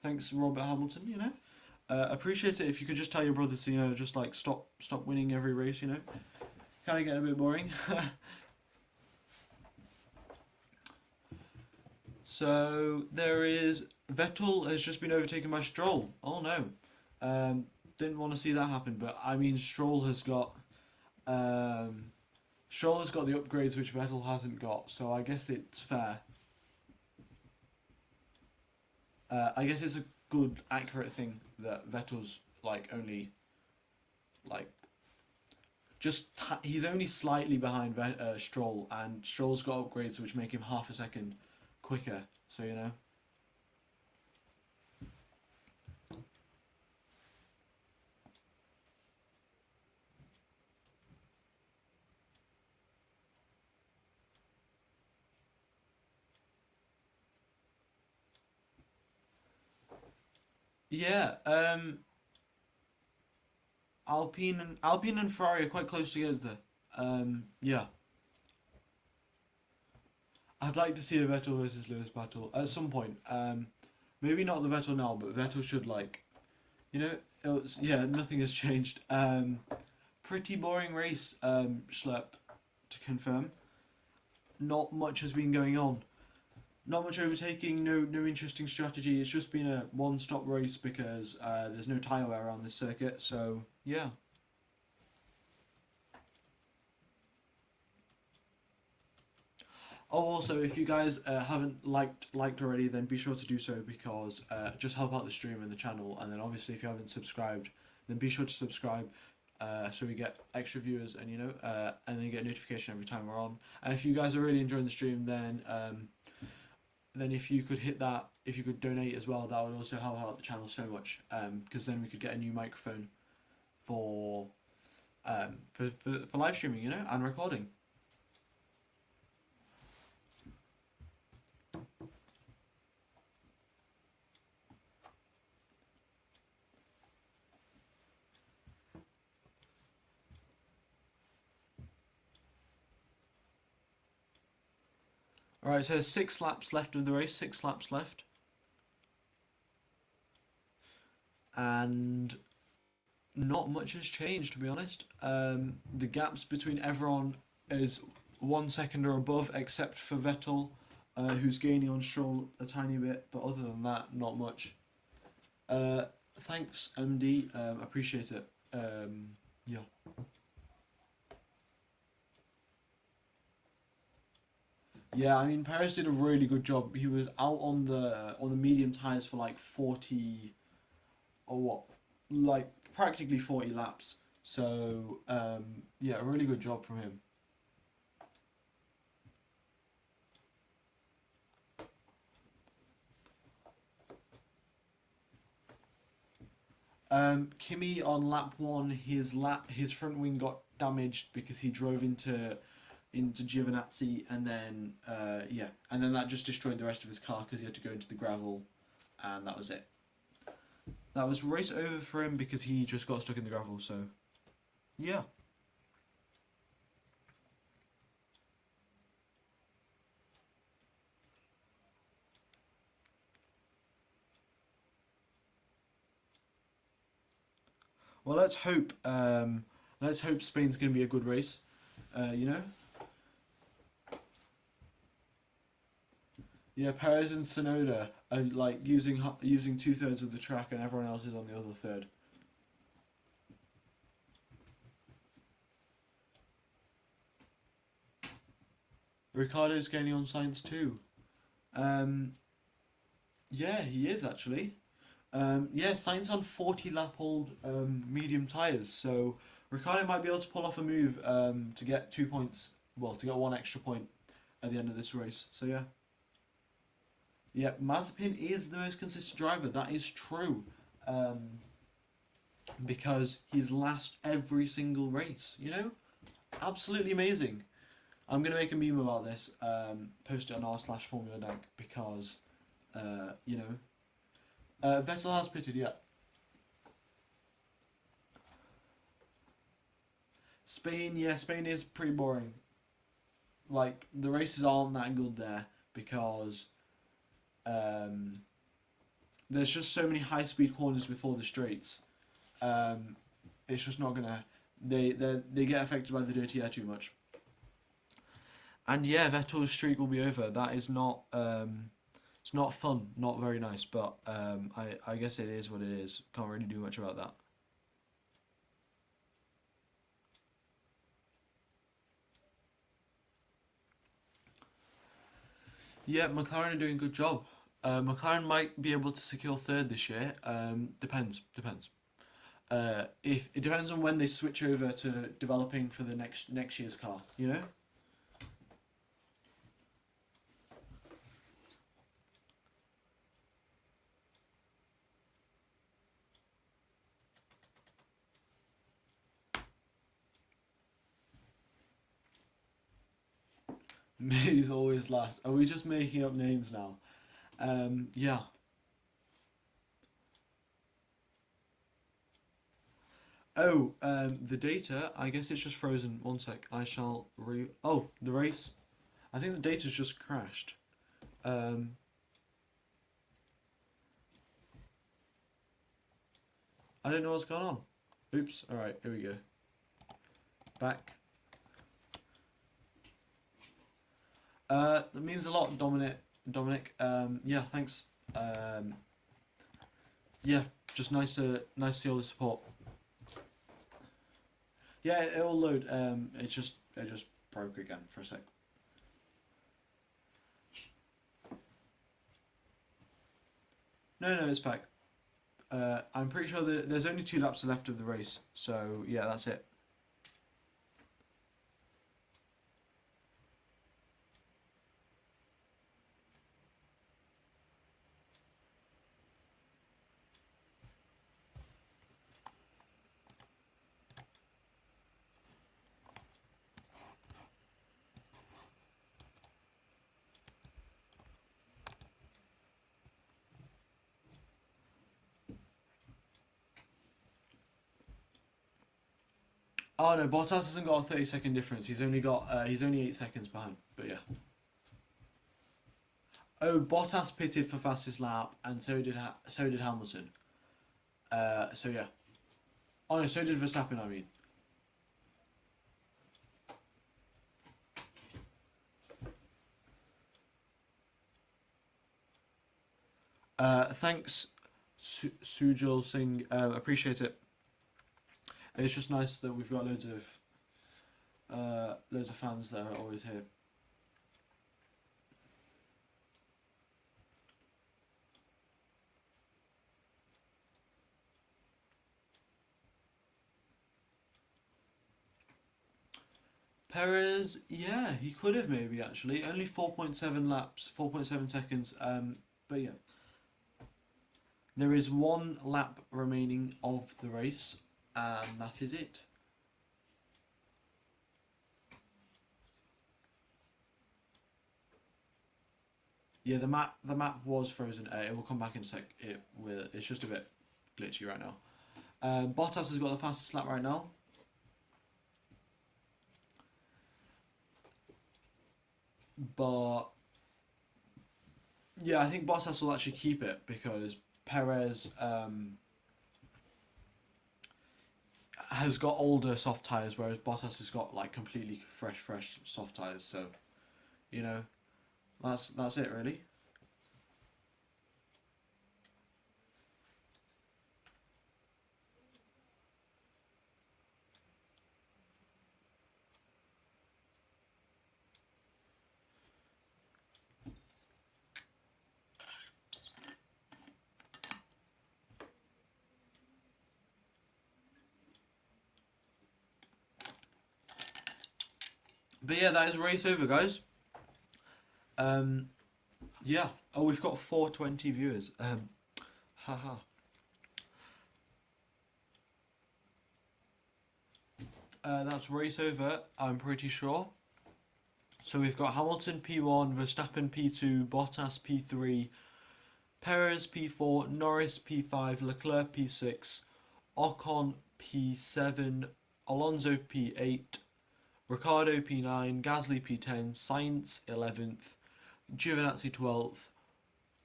Thanks Robert Hamilton. You know, appreciate it if you could just tell your brother to just like stop winning every race. You know, kind of get a bit boring. So there is Vettel has just been overtaken by Stroll. Oh no, didn't want to see that happen. But I mean, um, Stroll has got the upgrades which Vettel hasn't got. So I guess it's fair. I guess it's a good, accurate thing that Vettel's like only like he's only slightly behind Stroll, and Stroll's got upgrades which make him half a second quicker. So you know. Yeah, Alpine and Ferrari are quite close together. Yeah, I'd like to see a Vettel versus Lewis battle at some point. Maybe not the Vettel now, but Vettel should like, you know, yeah, nothing has changed. Pretty boring race. Schlep, to confirm. Not much has been going on. Not much overtaking. No interesting strategy. It's just been a one-stop race because there's no tyre wear around this circuit. So yeah. Oh, also, if you guys haven't liked already, then be sure to do so because just help out the stream and the channel. And then obviously, if you haven't subscribed, then be sure to subscribe so we get extra viewers and and then you get a notification every time we're on. And if you guys are really enjoying the stream, then if you could hit that, if you could donate as well, that would also help out the channel so much. Because then we could get a new microphone for for live streaming, and recording. Alright, so 6 laps left of the race, 6 laps left. And not much has changed, to be honest. The gaps between everyone is 1 second or above, except for Vettel, who's gaining on Stroll a tiny bit, but other than that, not much. Thanks, MD, appreciate it. Yeah. Yeah, I mean Perez did a really good job. He was out on the medium tires for like 40 or what, like practically 40 laps. So yeah, a really good job from him. Kimi on lap one, his front wing got damaged because he drove into Giovinazzi, and then yeah, and then that just destroyed the rest of his car because he had to go into the gravel, and that was it. That was race over for him because he just got stuck in the gravel. So yeah. Well, let's hope Spain's going to be a good race. You know. Yeah, Perez and Sonoda are like using 2/3 of the track, and everyone else is on the other third. Ricardo's gaining on Sainz too. Um, yeah, he is actually. Yeah, Sainz on 40 lap old medium tires, so Ricardo might be able to pull off a move to get 2 points. Well, to get one extra point at the end of this race. So yeah. Yeah, Mazepin is the most consistent driver. That is true. Um, because he's last every single race. You know, absolutely amazing. I'm gonna make a meme about this. Post it on r/Formula Deck because, you know, Vettel has pitted. Yeah. Spain, yeah, Spain is pretty boring. Like the races aren't that good there because um, there's just so many high speed corners before the straights. It's just not gonna. They get affected by the dirty air too much. And yeah, Vettel's streak will be over. That is not. It's not fun. Not very nice. But I guess it is what it is. Can't really do much about that. Yeah, McLaren are doing a good job. McLaren might be able to secure third this year. Depends. If it depends on when they switch over to developing for the next year's car. You know. May's always last. Are we just making up names now? Yeah. Oh, the data. I guess it's just frozen. One sec. I shall re. Oh, the race. I think the data's just crashed. Um, I don't know what's going on. Oops. All right. Here we go. Back. That means a lot, Dominic. Yeah. Thanks. Yeah. Just nice to see all the support. Yeah, it'll load. It just broke again for a sec. No, it's back. I'm pretty sure that there's only 2 laps left of the race, so yeah, that's it. Oh no, Bottas hasn't got a 30-second difference. He's only 8 seconds behind. But yeah. Oh, Bottas pitted for fastest lap, and so did Hamilton. So yeah. Oh no, so did Verstappen. I mean. Thanks, Sujal Singh. Appreciate it. It's just nice that we've got loads of fans that are always here. Perez, yeah, he could have maybe actually. Only 4.7 laps, 4.7 seconds. But yeah, there is 1 lap remaining of the race, and that is it. Yeah, the map was frozen. It will come back in a sec. It's just a bit glitchy right now. Bottas has got the fastest lap right now. But yeah, I think Bottas will actually keep it because Perez has got older soft tires, whereas Bottas has got like completely fresh soft tires. So you know, that's it really. But yeah, that is race over, guys. Um, yeah. Oh, we've got 420 viewers. Haha. That's race over, I'm pretty sure. So we've got Hamilton P1, Verstappen P2, Bottas P3, Perez P4, Norris P5, Leclerc P6, Ocon P7, Alonso P8, Ricciardo P9, Gasly P10, Sainz 11th, Giovinazzi 12th,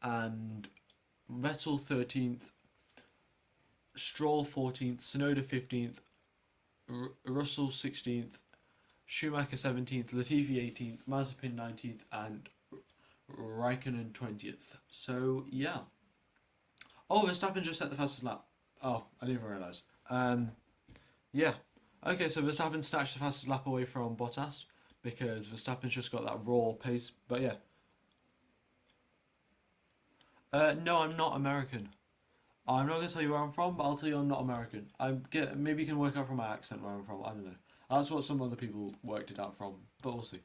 and Vettel 13th, Stroll 14th, Tsunoda 15th, Russell 16th, Schumacher 17th, Latifi 18th, Mazepin 19th, and Raikkonen 20th. So, yeah. Oh, Verstappen just set the fastest lap. Oh, I didn't even realise. Yeah. Okay, so Verstappen snatched the fastest lap away from Bottas because Verstappen's just got that raw pace. But yeah. No, I'm not American. I'm not going to tell you where I'm from, but I'll tell you I'm not American. Maybe you can work out from my accent where I'm from. I don't know. That's what some other people worked it out from, but we'll see.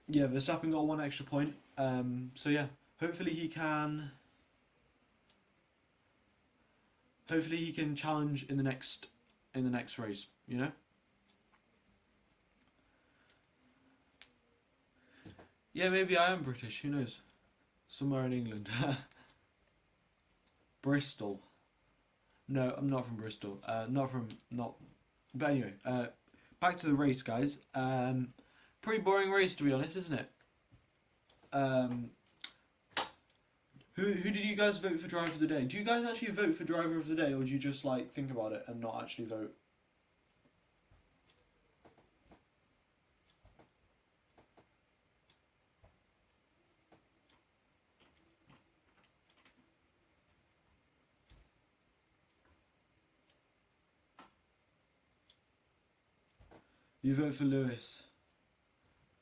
Yeah, Verstappen got one extra point. So yeah, hopefully he can. Hopefully he can challenge in the next race. You know. Yeah, maybe I am British. Who knows? Somewhere in England. Bristol. No, I'm not from Bristol. Not. But anyway, back to the race, guys. Pretty boring race to be honest, isn't it? Who did you guys vote for driver of the day? Do you guys actually vote for driver of the day, or do you just like think about it and not actually vote? You vote for Lewis.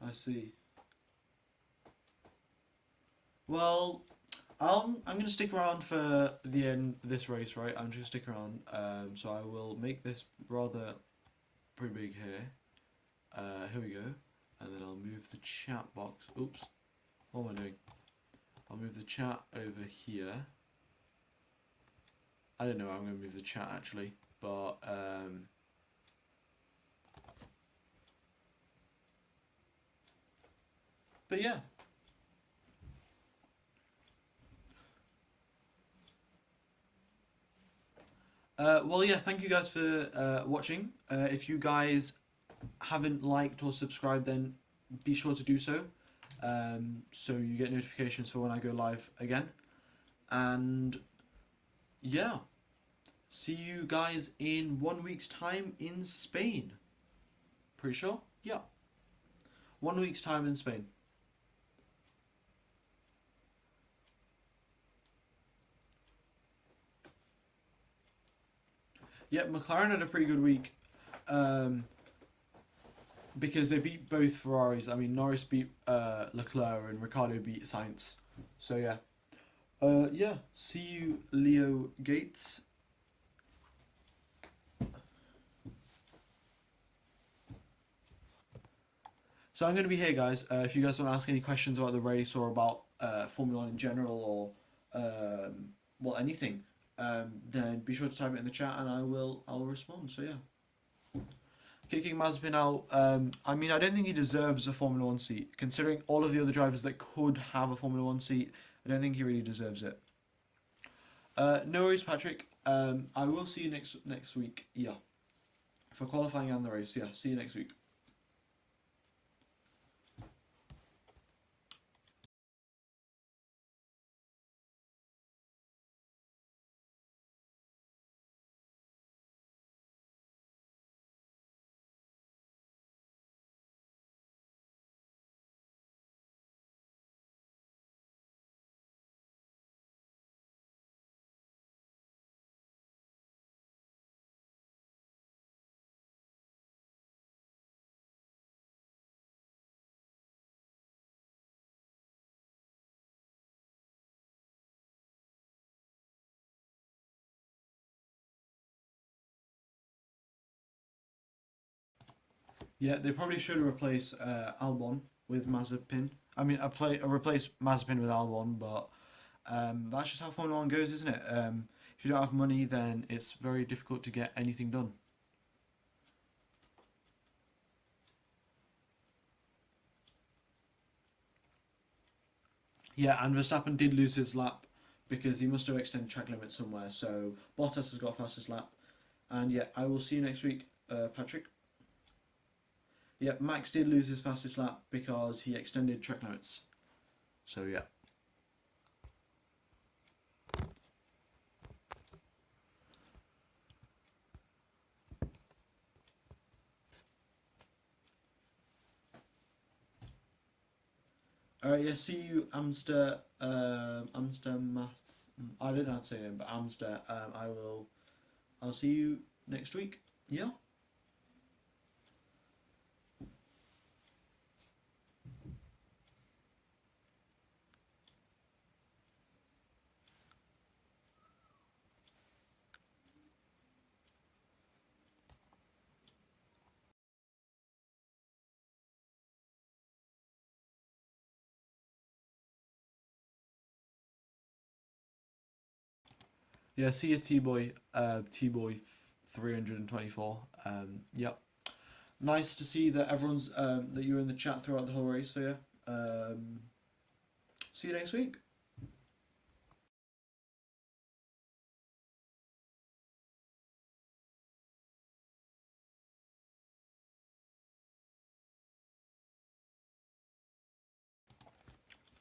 I see. Well, I'm gonna stick around for the end of this race, right? I'm just gonna stick around. So I will make this rather pretty big here. Here we go, and then I'll move the chat box. Oops, what am I doing? I'll move the chat over here. I don't know how I'm gonna move the chat actually, but yeah. Well, yeah, thank you guys for watching. If you guys haven't liked or subscribed, then be sure to do so. So you get notifications for when I go live again. And yeah, see you guys in 1 week's time in Spain. Pretty sure? Yeah. 1 week's time in Spain. Yeah, McLaren had a pretty good week. Because they beat both Ferraris. I mean, Norris beat Leclerc and Ricciardo beat Sainz. So yeah. Yeah. See you, Leo Gates. So I'm going to be here, guys. If you guys want to ask any questions about the race or about Formula One in general or well anything, then be sure to type it in the chat and I'll respond. So yeah. Kicking Mazepin out. I mean, I don't think he deserves a Formula One seat, considering all of the other drivers that could have a Formula One seat. I don't think he really deserves it. No worries, Patrick. I will see you next week. Yeah, for qualifying and the race. Yeah, see you next week. Yeah, they probably should replace Albon with Mazepin. I mean, replace Mazepin with Albon, but that's just how Formula One goes, isn't it? If you don't have money, then it's very difficult to get anything done. Yeah, and Verstappen did lose his lap because he must have extended track limit somewhere. So Bottas has got fastest lap. And yeah, I will see you next week, Patrick. Yeah, Max did lose his fastest lap because he extended track limits. So yeah. Alright, yeah, see you, Amster. I don't know how to say it, but Amster. I'll see you next week. Yeah. Yeah, see you, T-Boy. T-Boy 324. Yep. Nice to see that everyone's that you were in the chat throughout the whole race. So yeah. See you next week.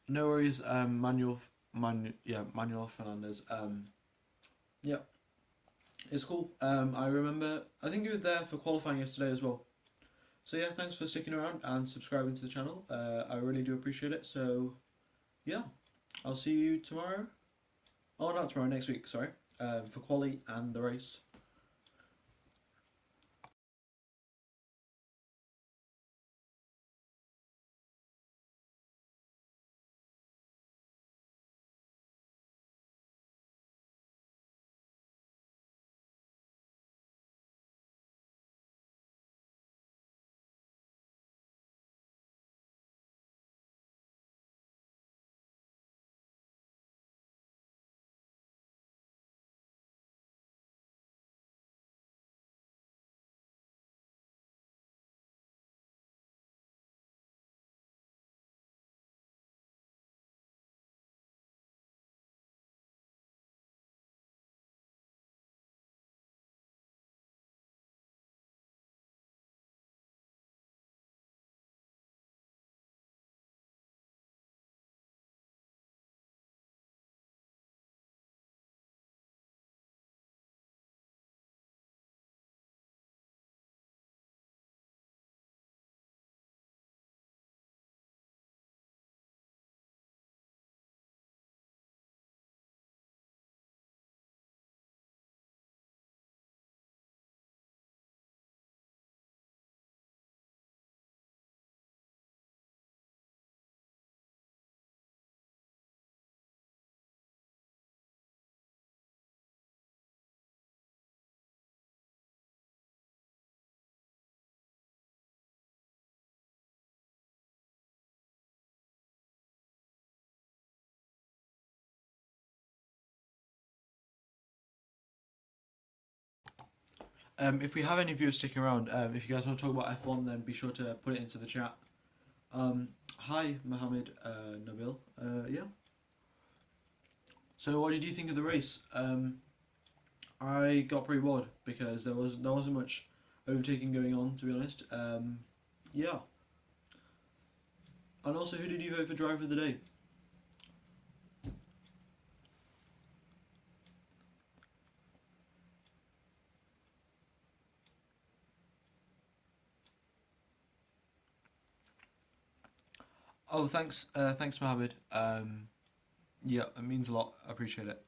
No worries. Manuel Fernandez. Yeah, it's cool. I remember. I think you were there for qualifying yesterday as well. So yeah, thanks for sticking around and subscribing to the channel. I really do appreciate it. So yeah, I'll see you tomorrow. Oh, not tomorrow. Next week. Sorry. For quali and the race. If we have any viewers sticking around, if you guys want to talk about F1, then be sure to put it into the chat. Hi, Mohammed Nabil. Yeah. So, what did you think of the race? I got pretty bored because there wasn't much overtaking going on, to be honest. Yeah. And also, who did you vote for driver of the day? Oh, thanks, Mohammed. Yeah, it means a lot. I appreciate it.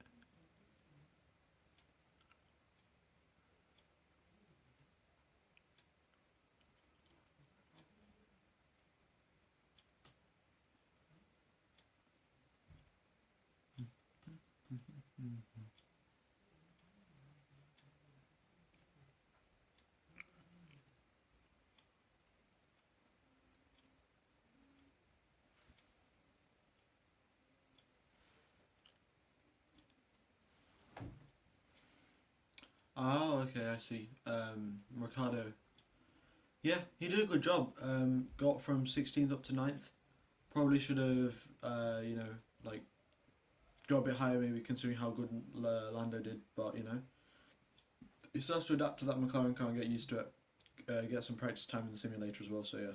Oh, okay, I see. Ricardo. Yeah, he did a good job. Got from 16th up to 9th. Probably should have, like go a bit higher maybe considering how good Lando did, but you know, he still has to adapt to that McLaren car and get used to it. Get some practice time in the simulator as well. So yeah.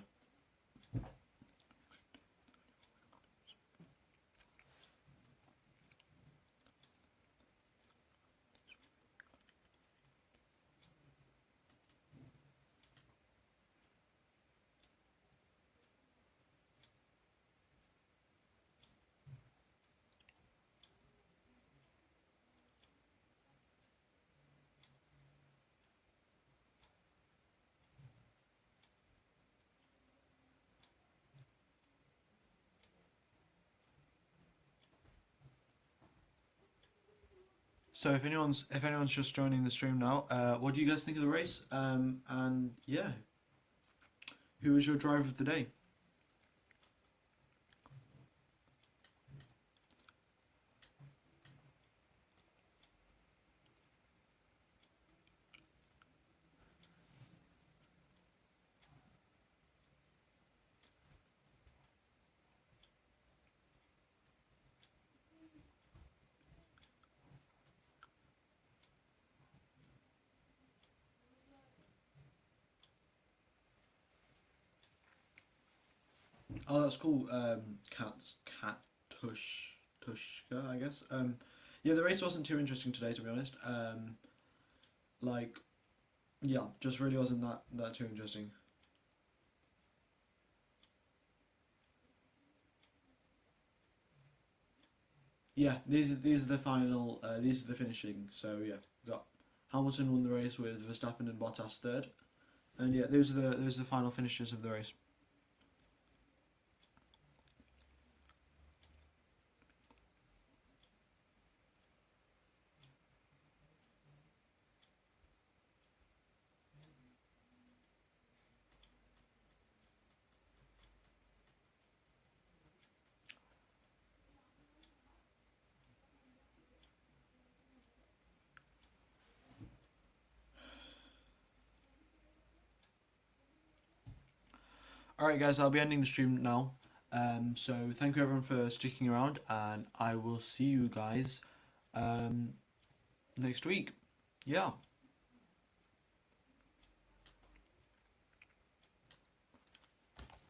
So if anyone's just joining the stream now, what do you guys think of the race? And yeah, who was your driver of the day? Oh, that's cool. Cat Tushka, I guess. Yeah, the race wasn't too interesting today, to be honest. Like, yeah, just really wasn't that too interesting. Yeah, these are the final. These are the finishing. So yeah, we got Hamilton won the race with Verstappen and Bottas third, and yeah, those are the final finishes of the race. All right, guys, I'll be ending the stream now. So thank you everyone for sticking around, and I will see you guys next week. Yeah.